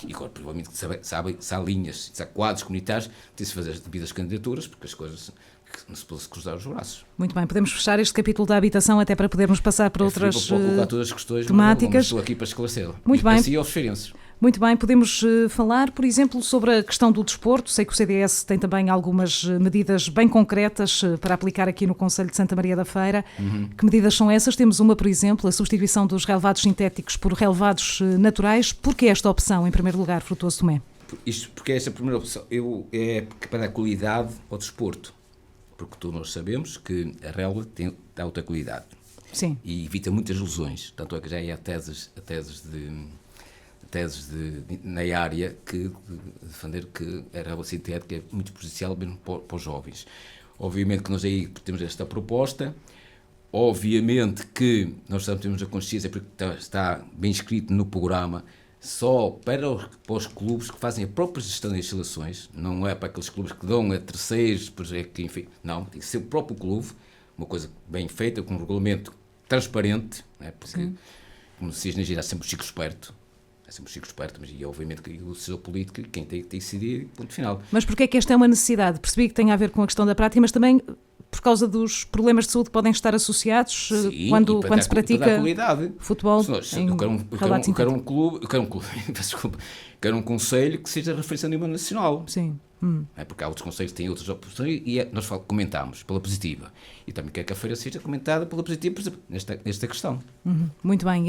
E agora, provavelmente, se há linhas, se há quadros comunitários, tem-se fazer as devidas candidaturas, porque as coisas que não se pode cruzar os braços. Muito bem, podemos fechar este capítulo da habitação até para podermos passar para outras colocar todas as questões, temáticas. Mas estou aqui para esclarecer. Muito bem. Assim aos referentes. Muito bem, podemos falar, por exemplo, sobre a questão do desporto. Sei que o CDS tem também algumas medidas bem concretas para aplicar aqui no Concelho de Santa Maria da Feira. Que medidas são essas? Temos uma, por exemplo, a substituição dos relevados sintéticos por relevados naturais. Por que esta opção, em primeiro lugar, Frutuoso Tomé? Isto porque esta primeira opção é para a qualidade ao desporto. Porque todos nós sabemos que a relva tem alta qualidade. Sim. E evita muitas lesões. Tanto é que já há teses na área que defender que a relva sintética é muito prejudicial mesmo para os jovens. Obviamente que nós aí temos esta proposta, obviamente que nós temos a consciência, porque está bem escrito no programa, só para os clubes que fazem a própria gestão das instalações, não é para aqueles clubes que dão a terceiros, que, enfim, não, tem que ser o próprio clube, uma coisa bem feita, com um regulamento transparente, né, porque, sim, como se diz na gira, há sempre o Chico Esperto, mas e obviamente que o seu político, quem tem que decidir, ponto final. Mas porquê é que esta é uma necessidade? Percebi que tem a ver com a questão da prática, mas também por causa dos problemas de saúde que podem estar associados, sim, quando se pratica futebol. Eu quero um conselho que seja referência a nível nacional. Sim. É porque há outros conselhos que têm outras opções e nós comentamos pela positiva. E também quero que a feira seja comentada pela positiva, por exemplo, nesta questão. Muito bem.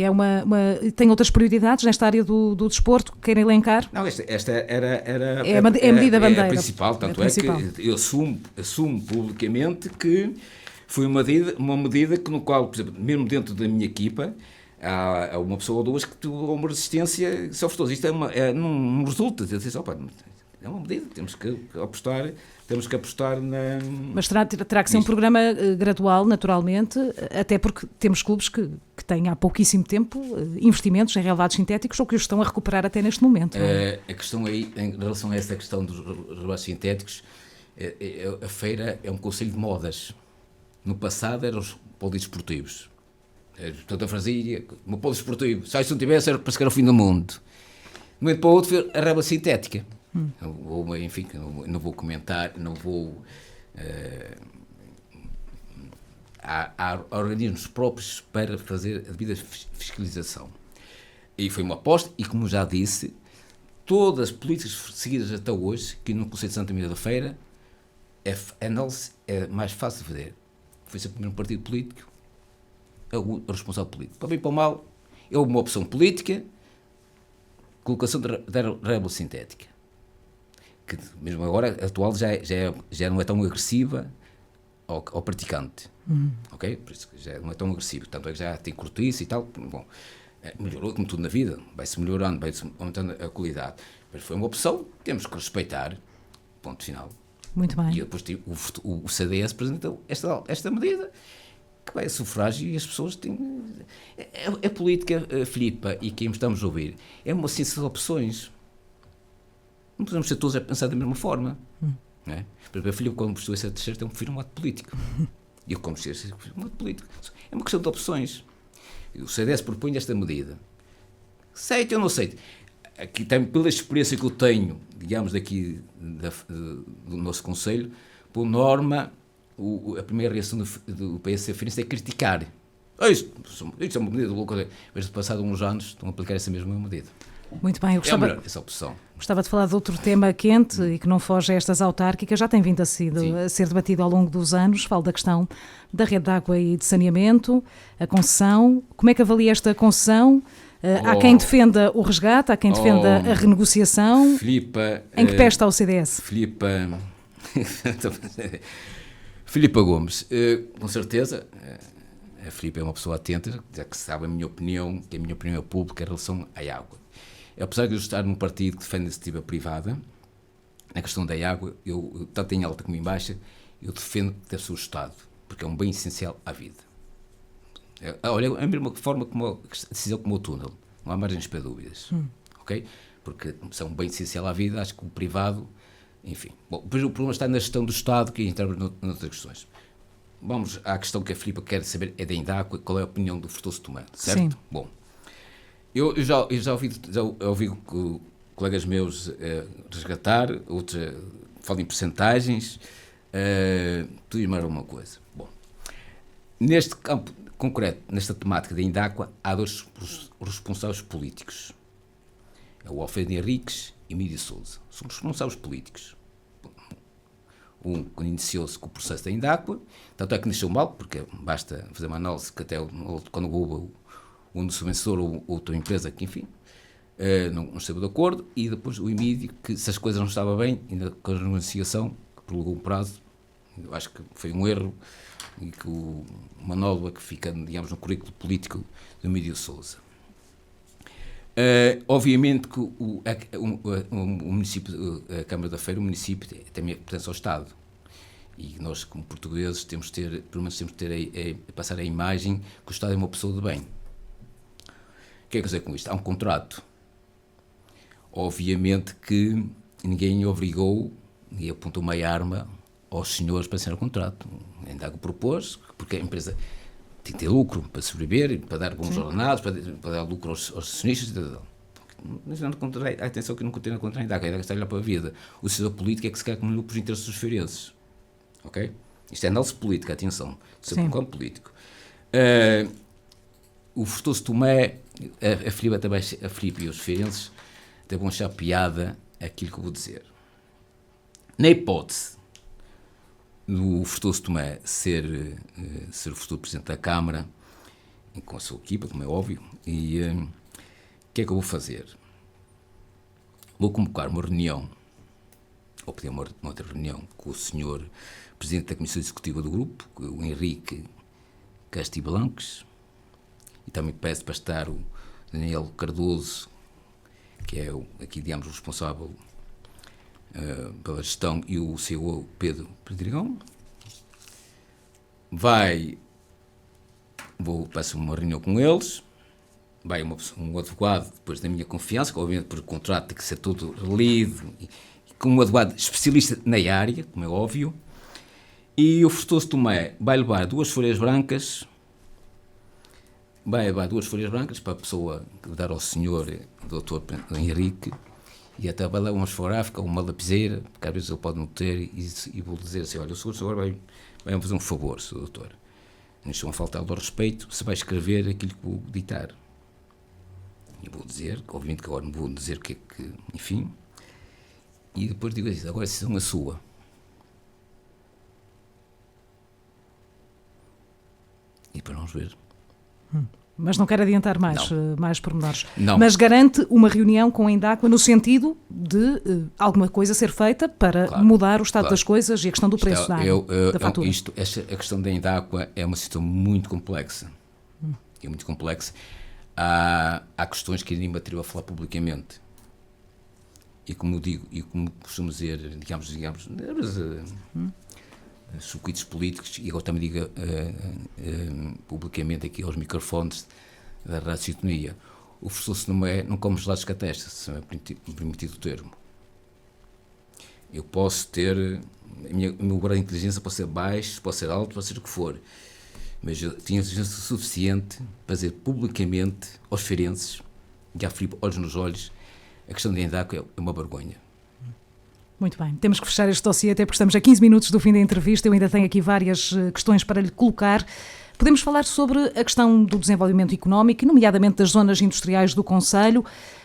Tem outras prioridades nesta área do desporto que querem elencar? Não, esta era a medida bandeira. É a principal, tanto é que eu assumo publicamente que foi uma medida que, no qual, por exemplo, mesmo dentro da minha equipa, há uma pessoa ou duas que teve uma resistência sofretosa. Isto não resulta. É uma medida, temos que apostar na... Mas terá que ser um programa gradual, naturalmente, até porque temos clubes que têm há pouquíssimo tempo investimentos em relevados sintéticos ou que os estão a recuperar até neste momento. A questão aí, em relação a essa questão dos relevados sintéticos, a feira é um conselho de modas. No passado eram os polidesportivos. Portanto, a fazia, o polidesportivo, se não tivesse, era para chegar ao fim do mundo. De um momento para o outro, a relva sintética. Enfim, não vou comentar, não vou... Há organismos próprios para fazer a devida fiscalização. E foi uma aposta, e como já disse, todas as políticas seguidas até hoje, que no Conselho de Santa Maria da Feira, a análise é mais fácil de fazer. Foi sempre o primeiro partido político, o responsável político. Para bem e para o mal, é uma opção política, colocação da relva sintética. Que mesmo agora, atual, já não é tão agressiva ao praticante. Ok? Por isso que já não é tão agressivo. Tanto é que já tem cortiça e tal. Bom, melhorou, como tudo na vida. Vai-se melhorando, vai-se aumentando a qualidade. Mas foi uma opção, temos que respeitar. Ponto final. Muito bem. E depois o CDS apresentou esta medida, que vai a sufrágio e as pessoas têm... A política, Filipe, e quem estamos a ouvir, é uma ciência de opções. Não podemos ser todos a pensar da mesma forma. Não é? Por exemplo, a Filipe, quando prestou esse terceiro, prefiro um ato político. E eu, como prefiro um ato político. É uma questão de opções. O CDS propõe esta medida. Aceito ou não aceito? Aqui, pela experiência que eu tenho, digamos, daqui do nosso Conselho, por norma, a primeira reação do PS Farense é criticar. Isto é uma medida louca. Mas, passado uns anos, estão a aplicar essa mesma medida. Muito bem, eu essa opção. Gostava de falar de outro tema quente e que não foge a estas autárquicas, já tem vindo a ser debatido ao longo dos anos. Falo da questão da rede de água e de saneamento, a concessão. Como é que avalia esta concessão? Há quem defenda o resgate, há quem defenda a renegociação. Filipa, em que pé está o CDS? Filipa Gomes, com certeza, a Filipa é uma pessoa atenta, já que sabe a minha opinião, que a minha opinião é pública em relação à água. apesar de eu estar num partido que defende a iniciativa privada, na questão da água, eu, tanto em alta como em baixa, eu defendo que deve ser o Estado, porque é um bem essencial à vida. Olha, é a mesma forma como a decisão como o túnel, não há margens para dúvidas, ok? Porque são um bem essencial à vida, acho que o privado, enfim. Bom, depois o problema está na gestão do Estado, que entramos noutras questões. Vamos à questão que a Filipa quer saber, é da Indáqua, qual é a opinião do Frutoso Tomé, certo? Sim. Bom, eu já ouvi colegas meus resgatar, outros falam em percentagens, tudo e mais alguma coisa. Bom, neste campo concreto, nesta temática da Indáqua, há dois responsáveis políticos. É o Alfredo Henriques e Mídio Sousa. São responsáveis políticos. Um que iniciou-se com o processo da Indáqua, tanto é que nasceu mal, porque basta fazer uma análise que até quando houve um subvenção ou outra empresa que, enfim, não esteve de acordo, e depois o Emílio, que se as coisas não estavam bem, ainda com a negociação, que prolongou o prazo, eu acho que foi um erro, e que uma nódoa que fica, digamos, no currículo político do Mídio Sousa. Obviamente que o município, a Câmara da Feira, o município também pertence ao Estado, e nós, como portugueses, temos de ter, pelo menos temos de ter passar a imagem que o Estado é uma pessoa de bem. O que é que eu dizer com isto? Há um contrato. Obviamente que ninguém obrigou, e apontou uma arma aos senhores para assinar o contrato. Ainda propôs, porque a empresa tem que ter lucro para sobreviver, para dar bons ordenados, para dar lucro aos acionistas. Mas não contra, atenção que não continua contra a Indáqua, a Indáqua está a olhar para a vida. O setor político é que se quer comunicar para os interesses dos feirenses. Ok? Isto é análise política, atenção. Sempre um campo político. O Frutoso Tomé, a Filipe e os feirenses até vão achar piada aquilo que eu vou dizer. Na hipótese do Frutoso Tomé ser o futuro Presidente da Câmara, com a sua equipa, como é óbvio, e o que é que eu vou fazer? Vou convocar uma reunião, ou pedir uma outra reunião, com o senhor Presidente da Comissão Executiva do Grupo, o Henrique Castiblanques, e também peço para estar o Daniel Cardoso, que é aqui, digamos, o responsável pela gestão, e o CEO Pedro Pedrigão. Passo uma reunião com eles, vai um advogado, depois da minha confiança, que obviamente por contrato tem que ser todo relido, e com um advogado especialista na área, como é óbvio, e o Frutoso Tomé vai levar duas folhas brancas para a pessoa dar ao senhor Dr. Henrique, e até vai lá uma esfográfica, uma lapiseira, porque às vezes ele pode não ter, e vou dizer assim: olha, o senhor agora vai fazer um favor, senhor doutor, não estão a faltar ao respeito, se vai escrever aquilo que vou ditar. E vou dizer, obviamente que agora não vou dizer o que é que, enfim, e depois digo assim: agora a decisão é sua. E depois vamos ver. Mas não quero adiantar mais pormenores. Não. Mas garante uma reunião com a Indáqua no sentido de alguma coisa ser feita para mudar o estado das coisas e a questão do preço da fatura. A questão da Indáqua é uma situação muito complexa. É muito complexa. Há questões que ainda me atrevo a falar publicamente. E como digo, e como costumo dizer, digamos circuitos políticos, e agora também digo publicamente aqui aos microfones da Rádio Sintonia: o Frutoso Tomé não come gelados com a testa, se é permitido o termo. Eu posso ter, o meu grau de inteligência pode ser baixo, pode ser alto, pode ser o que for, mas eu tinha inteligência suficiente para dizer publicamente aos feirenses, e à Filipe, olhos nos olhos, a questão da Indáqua é uma vergonha. Muito bem, temos que fechar este dossiê, até porque estamos a 15 minutos do fim da entrevista. Eu ainda tenho aqui várias questões para lhe colocar. Podemos falar sobre a questão do desenvolvimento económico, nomeadamente das zonas industriais do concelho.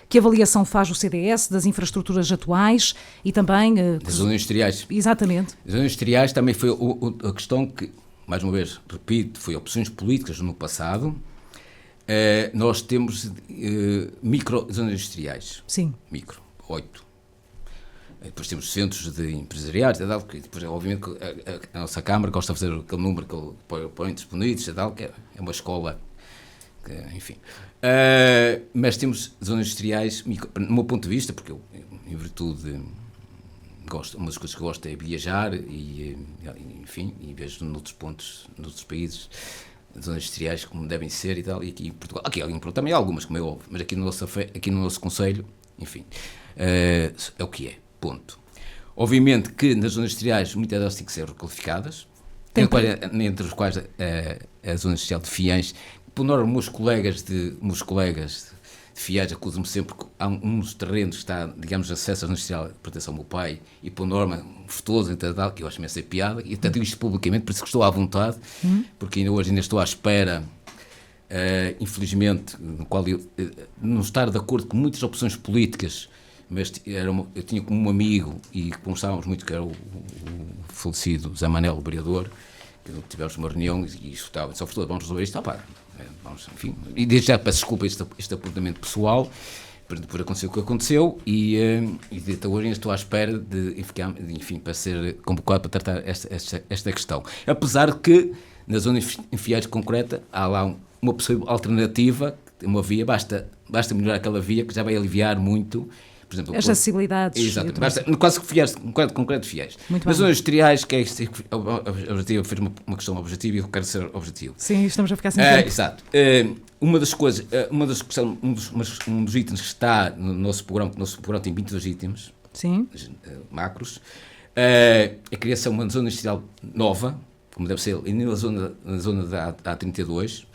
Que avaliação faz o CDS das infraestruturas atuais e também... das zonas industriais. Exatamente. As zonas industriais também foi a questão que, mais uma vez, repito, foi opções políticas no passado. Nós temos micro zonas industriais. Sim. 8. Depois temos centros de empresariais, depois, obviamente, a nossa Câmara gosta de fazer aquele número que põe disponíveis, que é uma escola enfim. Mas temos zonas industriais, no meu ponto de vista, porque eu, em virtude, uma das coisas que eu gosto é viajar e enfim, e vejo noutros pontos, noutros países, zonas industriais como devem ser e tal, e aqui em Portugal, aqui em Portugal também há algumas, como é óbvio, mas aqui no nosso concelho, enfim, é o que é, ponto. Obviamente que nas zonas industriais muitas delas têm que ser requalificadas, entre os quais a zona industrial de Fiães. Por norma, meus colegas de Fiães acusam-me sempre que há uns terrenos que está, digamos, acesso à zona industrial, pertence ao meu pai, e por norma, Frutuoso, que eu acho imensa piada, e até digo isto publicamente, por isso que estou à vontade, porque ainda estou à espera, infelizmente, no qual eu não estar de acordo com muitas opções políticas, mas eu tinha como um amigo, e conversávamos muito, que era o falecido Zé Manel, o vereador, que tivemos uma reunião e estava, só vamos resolver isto, vamos, enfim, e desde já peço desculpa este apontamento pessoal, por acontecer o que aconteceu, e até hoje estou à espera enfim, para ser convocado para tratar esta questão. Apesar de que, na zona de Fiães concreta, há lá uma possível alternativa, uma via, basta melhorar aquela via, que já vai aliviar muito, por exemplo, as acessibilidades. Exatamente, quase que Fiães, concreto Fiães. Nas zonas industriais, que é objetivo, fez uma questão objetiva e eu quero ser objetivo. Sim, estamos a ficar sem tempo. Exato. Uma das coisas, um dos itens que está no nosso programa, que o nosso programa tem 22 itens, sim, macros, a criação de uma zona industrial nova, como deve ser, na zona da A32,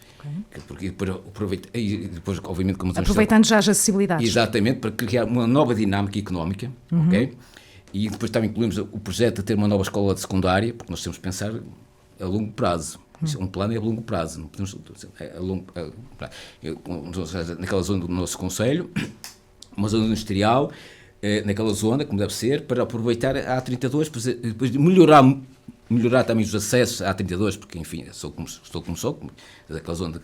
porque depois, obviamente, como aproveitando já as acessibilidades. Exatamente, para criar uma nova dinâmica económica, ok? E depois também incluímos o projeto de ter uma nova escola de secundária, porque nós temos que pensar a longo prazo. Um plano é a longo prazo, não podemos, a longo prazo. Naquela zona do nosso concelho, uma zona industrial, naquela zona, como deve ser, para aproveitar a A32, depois melhorar também os acessos à 32, porque, enfim, estou como sou, daquela zona,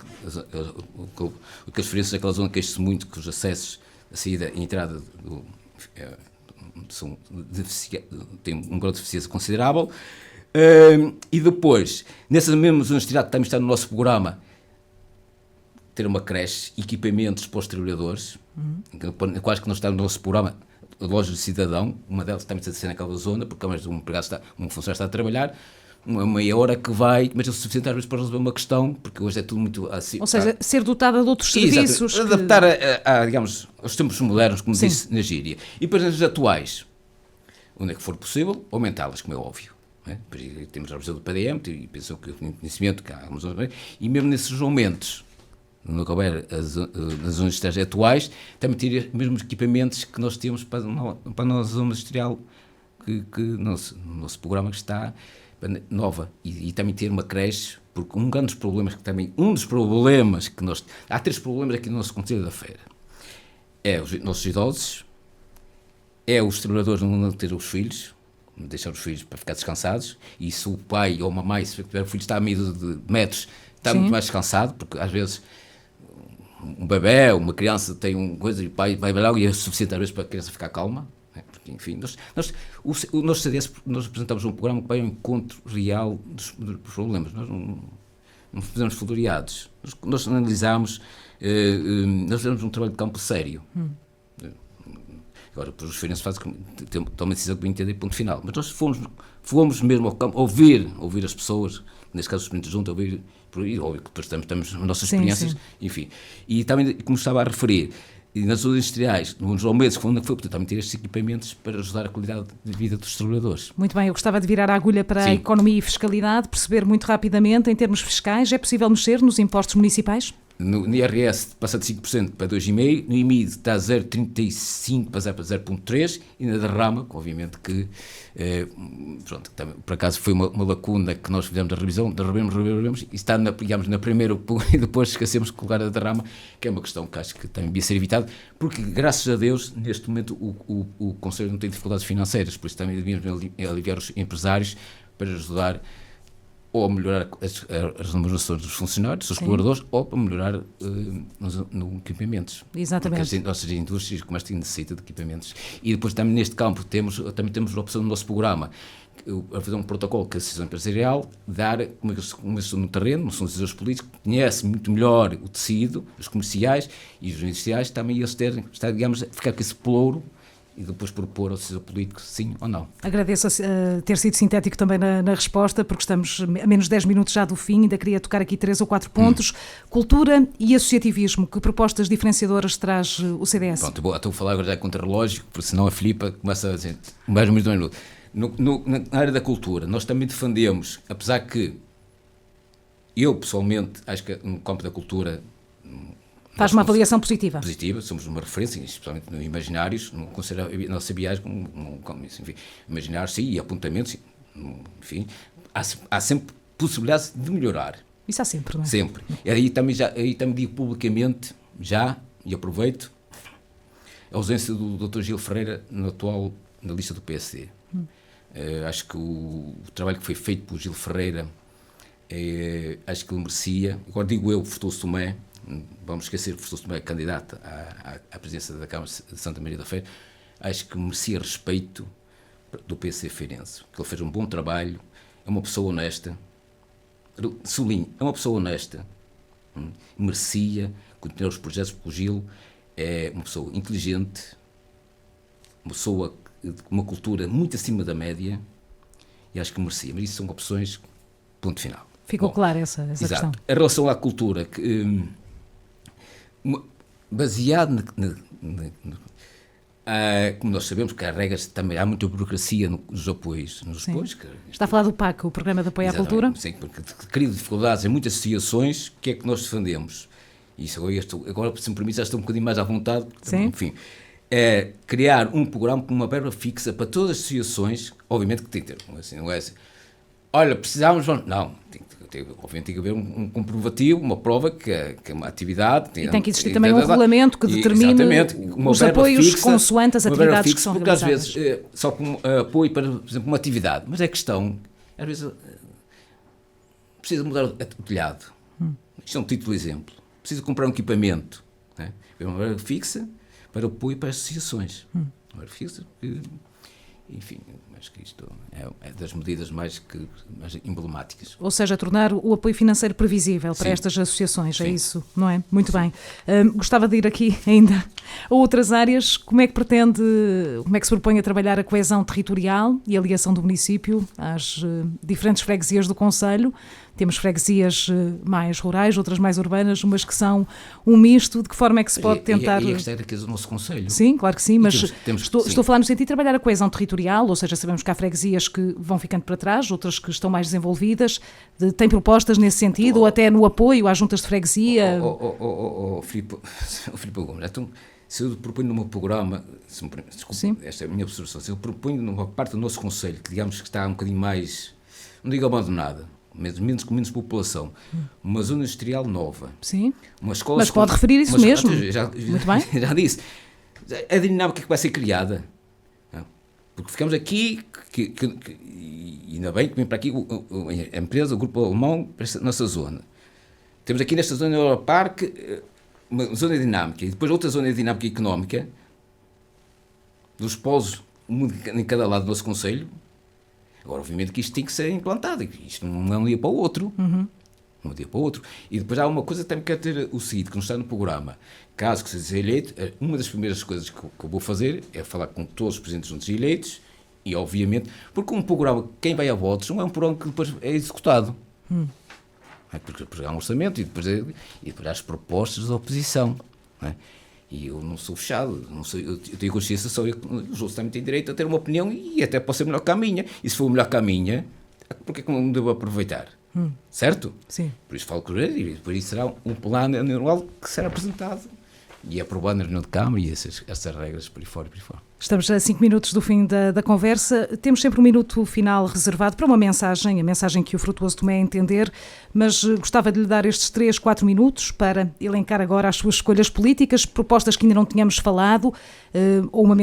o que as referências daquela zona queixam-se muito que os acessos, a saída e a entrada têm um grau de deficiência considerável, e depois, nessa mesma zona industrial que também está no nosso programa, ter uma creche, equipamentos para os trabalhadores, quase que não está no nosso programa, a loja do cidadão, uma delas também está a ser naquela zona, porque um funcionário está a trabalhar, uma meia hora que vai, mas é o suficiente às vezes para resolver uma questão, porque hoje é tudo muito assim. Ou seja, ser dotada de outros serviços. Adaptar digamos, aos tempos modernos, como disse na gíria. E para os atuais, onde é que for possível, aumentá-las, como é óbvio. Temos a revisão do PDM, e penso que o conhecimento, que há algumas zonas, e mesmo nesses aumentos, no que houver nas zonas industriais atuais, também ter os mesmos equipamentos que nós temos para a nossa zona industrial, que no nosso programa que está nova, e também ter uma creche, porque um dos problemas que nós... Há 3 problemas aqui no nosso Conselho da Feira. É os nossos idosos, é os trabalhadores não ter os filhos, deixar os filhos para ficar descansados, e se o pai ou a mamãe, se tiver o filho está a meio de metros, está muito mais descansado, porque às vezes um bebê, uma criança tem uma coisa e o pai vai lá e é suficiente às vezes para a criança ficar calma, porque enfim, o nosso CDS, nós apresentamos um programa que vai ao encontro real dos problemas, nós não fizemos floreados, nós analisámos, nós fizemos um trabalho de campo sério. Agora, depois os feirenses tomam uma decisão que bem entender, ponto final. Mas nós fomos mesmo ao campo, ouvir as pessoas, nesse caso os clientes juntos, ouvir, óbvio que depois temos as nossas experiências, enfim. E também, como estava a referir, e nas zonas industriais, nos aumentos que foi, também ter estes equipamentos para ajudar a qualidade de vida dos trabalhadores. Muito bem, eu gostava de virar a agulha para a economia e fiscalidade, perceber muito rapidamente, em termos fiscais, é possível mexer nos impostos municipais? No IRS passa de 5% para 2,5%, no IMI está a 0,35% para 0,3% e na derrama, obviamente que, pronto, por acaso foi uma lacuna que nós fizemos a revisão, derrubemos e está, digamos, na primeira e depois esquecemos de colocar a derrama, que é uma questão que acho que também devia ser evitada, porque graças a Deus, neste momento, o Conselho não tem dificuldades financeiras, por isso também devíamos aliviar os empresários para ajudar ou a melhorar as remunerações dos funcionários, dos colaboradores, ou para melhorar no equipamentos. Exatamente. Porque as nossas indústrias, como esta, necessita de equipamentos. E depois também neste campo também temos a opção do nosso programa, a fazer um protocolo com a Associação Empresarial, como eles estão no terreno, não são decisores políticos, conhecem muito melhor o tecido, os comerciais e os industriais, também eles digamos, ficar com esse pelouro e depois propor ao decisor político sim ou não. Agradeço ter sido sintético também na resposta, porque estamos a menos de 10 minutos já do fim, ainda queria tocar aqui 3 ou 4 pontos. Cultura e associativismo, que propostas diferenciadoras traz o CDS? Pronto, estou a falar agora já contra relógio, porque senão a Filipa começa a dizer mais ou menos 2 minutos. Na área da cultura, nós também defendemos, apesar que eu pessoalmente acho que no campo da cultura faz uma avaliação positiva. Positiva, somos uma referência, especialmente no imaginários, não considero a nossa viagem como enfim, imaginários, sim, e apontamentos, sim, enfim, há sempre possibilidade de melhorar. Isso há sempre, não é? Sempre. E aí também digo publicamente, já, e aproveito, a ausência do Dr. Gil Ferreira na lista do PSD. Acho que o trabalho que foi feito por Gil Ferreira, acho que ele merecia, agora digo eu, Frutuoso Tomé, vamos esquecer que Frutuoso Tomé é candidato à presidência da Câmara de Santa Maria da Feira, acho que merecia respeito do PC feirense, que ele fez um bom trabalho, é uma pessoa honesta, sublinho, é uma pessoa honesta, merecia continuar os projetos, porque o Gil é uma pessoa inteligente, uma pessoa com uma cultura muito acima da média, e acho que merecia, mas isso são opções, ponto final. Ficou clara essa questão. Em relação à cultura, baseado como nós sabemos que há regras, também há muita burocracia nos apoios. Está a falar do PAC, o Programa de Apoio à Cultura? Sim, porque cria dificuldades em muitas associações, o que é que nós defendemos? Isso agora, se me permite, já estou um bocadinho mais à vontade, sim. Enfim, é criar um programa com uma verba fixa para todas as associações, obviamente que tem que ter, não é assim, olha, precisamos, não, obviamente tem que haver um comprovativo, uma prova que é uma atividade. E tem que existir também um regulamento que determine os apoios consoante as atividades que são realizadas. Porque às vezes, só com apoio para, por exemplo, uma atividade, mas é questão, às vezes, precisa mudar o telhado. Isto é um título de exemplo. Precisa comprar um equipamento, né? Uma verba fixa para apoio para as associações. Uma verba fixa que... Enfim, acho que isto é das medidas mais emblemáticas. Ou seja, tornar o apoio financeiro previsível para estas associações, é isso, não é? Muito bem. Gostava de ir aqui ainda a outras áreas. Como é que se propõe a trabalhar a coesão territorial e a ligação do município às diferentes freguesias do concelho? Temos freguesias mais rurais, outras mais urbanas, umas que são um misto. De que forma é que se pode tentar... E esta é a riqueza do nosso concelho. Sim, claro que sim, mas estou a falar no sentido de trabalhar a coesão territorial, ou seja, sabemos que há freguesias que vão ficando para trás, outras que estão mais desenvolvidas. Tem propostas nesse sentido, ou até no apoio às juntas de freguesia? Filipe Gomes, então, se eu proponho no meu programa, desculpe, esta é a minha observação, se eu proponho numa parte do nosso concelho, que digamos que está um bocadinho mais, não digo abandonada, com menos população, uma zona industrial nova. Sim, uma escola, mas pode referir isso mesmo. Muito bem. Já disse. A dinâmica que vai ser criada. Porque ficamos aqui, e ainda bem que vem para aqui a empresa, o grupo alemão, para esta nossa zona. Temos aqui nesta zona do Europarque uma zona dinâmica, e depois outra zona dinâmica económica, dos polos, um em cada lado do nosso concelho. Agora, obviamente que isto tem que ser implantado, isto não é um dia para o outro. Um dia para o outro. E depois há uma coisa que também quero ter o seguinte, que não está no programa. Caso que seja eleito, uma das primeiras coisas que eu vou fazer é falar com todos os presidentes juntos eleitos e, obviamente, porque um programa, quem vai a votos, não é um programa que depois é executado. Porque há um orçamento e depois há as propostas da oposição. Não é? E eu não sou fechado, eu tenho consciência, só os outros também têm direito a ter uma opinião e até pode ser melhor que a minha. E se for melhor que a minha, porque é que não devo aproveitar? Certo? Sim. Por isso falo com ele e depois isso será um plano anual que será apresentado e aprovado na reunião de Câmara e essas regras por aí fora. Estamos a 5 minutos do fim da conversa. Temos sempre um minuto final reservado para uma mensagem, a mensagem que o Frutuoso Tomé entender, mas gostava de lhe dar estes 3, 4 minutos para elencar agora as suas escolhas políticas, propostas que ainda não tínhamos falado,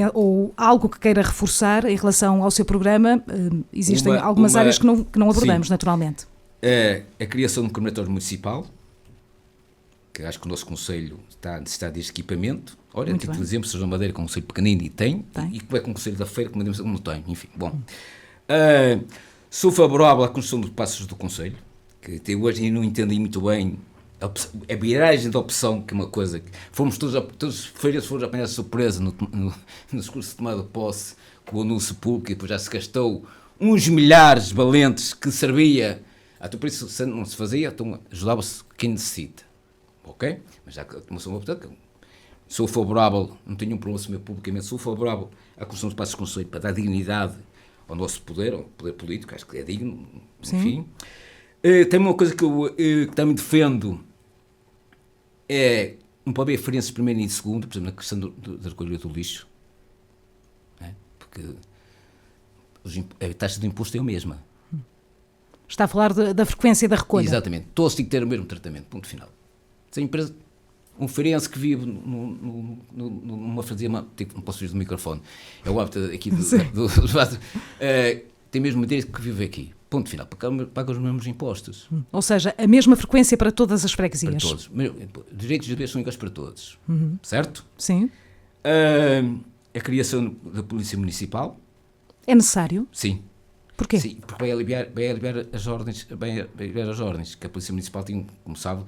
ou algo que queira reforçar em relação ao seu programa. Existem algumas áreas que não abordamos, sim, naturalmente. A criação de um crematório municipal, que acho que o nosso concelho está a necessitar deste equipamento. Olha, tipo de exemplo, São João da Madeira, que é um concelho pequenino e tem. E como é que um concelho da Feira, que não tem, enfim, bom. Sou favorável à construção dos passos do Conselho, que até hoje não entendi muito bem a viragem da opção, que é uma coisa que fomos todos feiras foram apanhar surpresa no discurso de tomada de posse com o anúncio público, e depois já se gastou uns milhares valentes que servia, então por isso se não se fazia, então ajudava-se quem necessita, ok? Mas já que sou favorável, não tenho um problema assumir publicamente, sou favorável à construção dos passos do Conselho para dar dignidade ao nosso poder, ao poder político, acho que é digno, enfim. Tem uma coisa que eu também defendo, não pode haver referências primeiro e segundo, por exemplo, na questão da recolha do lixo, né? Porque a taxa de imposto é a mesma. Está a falar da frequência da recolha. Exatamente, todos têm que ter o mesmo tratamento, ponto final. Se a empresa, um feirense que vive numa fazia, não posso ir do microfone, é o hábito aqui do tem mesmo direito que vive aqui, ponto final, paga os mesmos impostos. Ou seja, a mesma frequência para todas as freguesias. Para todos, direitos e deveres são iguais para todos, certo? Sim. A criação da Polícia Municipal. É necessário? Sim. Porquê? Sim, porque vai aliviar as ordens, que a Polícia Municipal tinha, como sabe,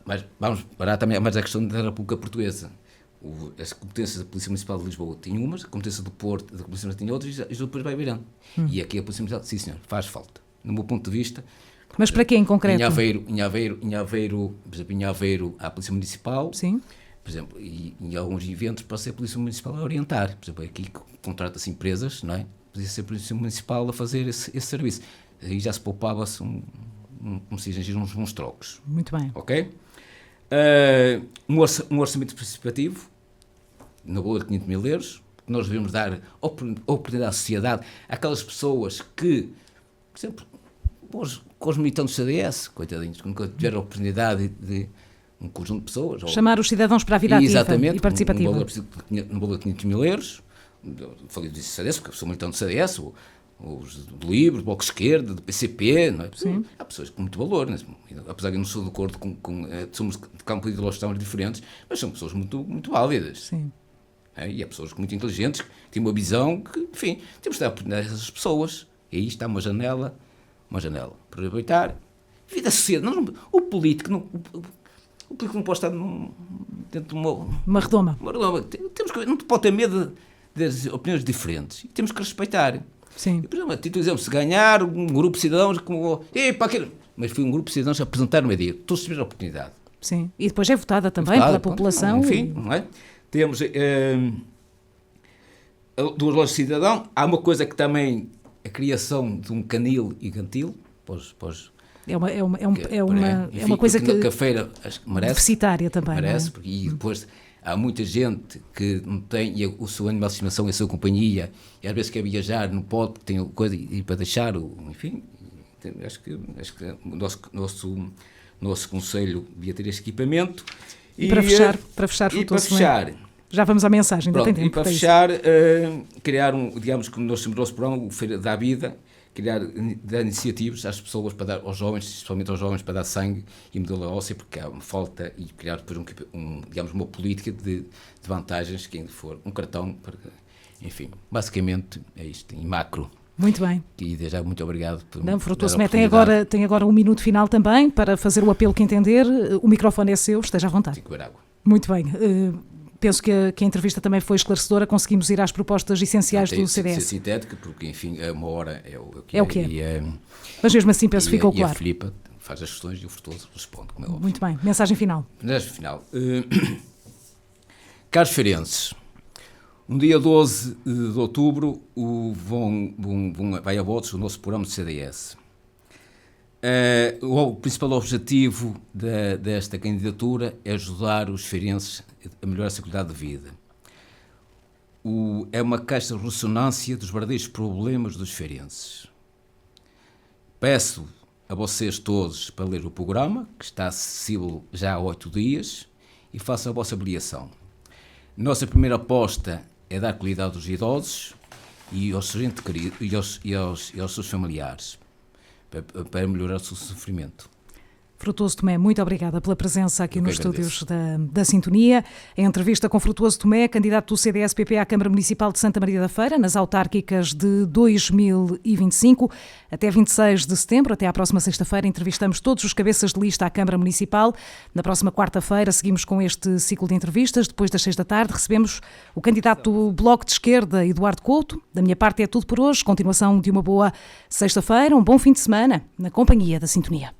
mas vamos parar também mais a questão da República Portuguesa. As competências da Polícia Municipal de Lisboa tinham umas, a competência do Porto da Polícia Municipal tinha outras, e depois vai virando. E aqui a Polícia Municipal, sim senhor, faz falta. No meu ponto de vista... Mas para quê em concreto? Em Aveiro, por exemplo, em Aveiro há a Polícia Municipal... Sim. Por exemplo, e em alguns eventos para ser a Polícia Municipal a orientar. Por exemplo, aqui contrata-se empresas, não é? Podia ser a Polícia Municipal a fazer esse serviço. Aí já se poupava-se como se diz, uns trocos. Muito bem. Ok? Um orçamento participativo, na boa de 500 mil euros, que nós devemos dar oportunidade à sociedade, àquelas pessoas que, por exemplo, com os militantes do CDS, coitadinhos, que nunca tiveram a oportunidade de um conjunto de pessoas. Chamar os cidadãos para a vida ativa e participativa. No valor de 500 mil euros, falei do CDS, porque sou militante do CDS, os do Livre, do Bloco de Esquerda, do PCP, não é? Sim. Há pessoas com muito valor, né? Apesar que eu não sou de acordo somos de campo ideológico diferentes, mas são pessoas muito, muito válidas. Sim. E há pessoas muito inteligentes, que têm uma visão que, enfim, temos de dar oportunidade a essas pessoas. E aí está uma janela para aproveitar. Vida sociedade. O político não pode estar dentro de uma redoma. Não pode ter medo das opiniões diferentes. E temos que respeitar. Sim. E, por exemplo, a exemplo, se ganhar um grupo de cidadãos, mas foi um grupo de cidadãos a apresentar uma ideia, todos tiveram a oportunidade. Sim. E depois é votada também pela população. Enfim, não é? Temos duas lojas de cidadão. Há uma coisa que também, a criação de um canil e cantil, é uma coisa que a feira merece, deficitária também. Merece, não é? e depois há muita gente que não tem o seu animal de estimação e a sua companhia, e às vezes quer viajar, não pode, porque tem coisa, e para deixar, enfim, acho que o nosso Conselho devia ter este equipamento. E para fechar, já vamos à mensagem, ainda tem tempo. E para fechar, criar digamos que nós temos o nosso programa, o Feira da Vida, dar iniciativas às pessoas, para dar aos jovens, especialmente aos jovens, para dar sangue e medula óssea, porque há uma falta, e criar depois digamos, uma política de vantagens, quem for, um cartão, enfim, basicamente é isto, em macro. Muito bem. E já muito obrigado por Frutuoso Mé, tem agora um minuto final também para fazer o apelo que entender. O microfone é seu, esteja à vontade. Fico água. Muito bem. Penso que a entrevista também foi esclarecedora, conseguimos ir às propostas essenciais do CDS. Ser sintética, porque enfim, uma hora é o que é. É o que é. Mas mesmo assim penso que ficou claro. E a Filipa faz as questões e o Frutuoso responde, como é óbvio. Muito bem. Mensagem final. Mensagem final. Caros feirenses, no dia 12 de outubro vai a votos o nosso programa de CDS. O principal objetivo desta candidatura é ajudar os feirenses a melhorar a sua qualidade de vida. É uma caixa de ressonância dos verdadeiros problemas dos feirenses. Peço a vocês todos para ler o programa, que está acessível já há 8 dias, e façam a vossa avaliação. Nossa primeira aposta é dar qualidade aos idosos e aos seus familiares, para melhorar o seu sofrimento. Frutuoso Tomé, muito obrigada pela presença aqui nos agradeço. estúdios da Sintonia. Em entrevista com Frutuoso Tomé, candidato do CDS-PP à Câmara Municipal de Santa Maria da Feira, nas autárquicas de 2025. Até 26 de setembro, até à próxima sexta-feira, entrevistamos todos os cabeças de lista à Câmara Municipal. Na próxima quarta-feira seguimos com este ciclo de entrevistas. Depois das 6 da tarde recebemos o candidato do Bloco de Esquerda, Eduardo Couto. Da minha parte é tudo por hoje. Continuação de uma boa sexta-feira, um bom fim de semana, na companhia da Sintonia.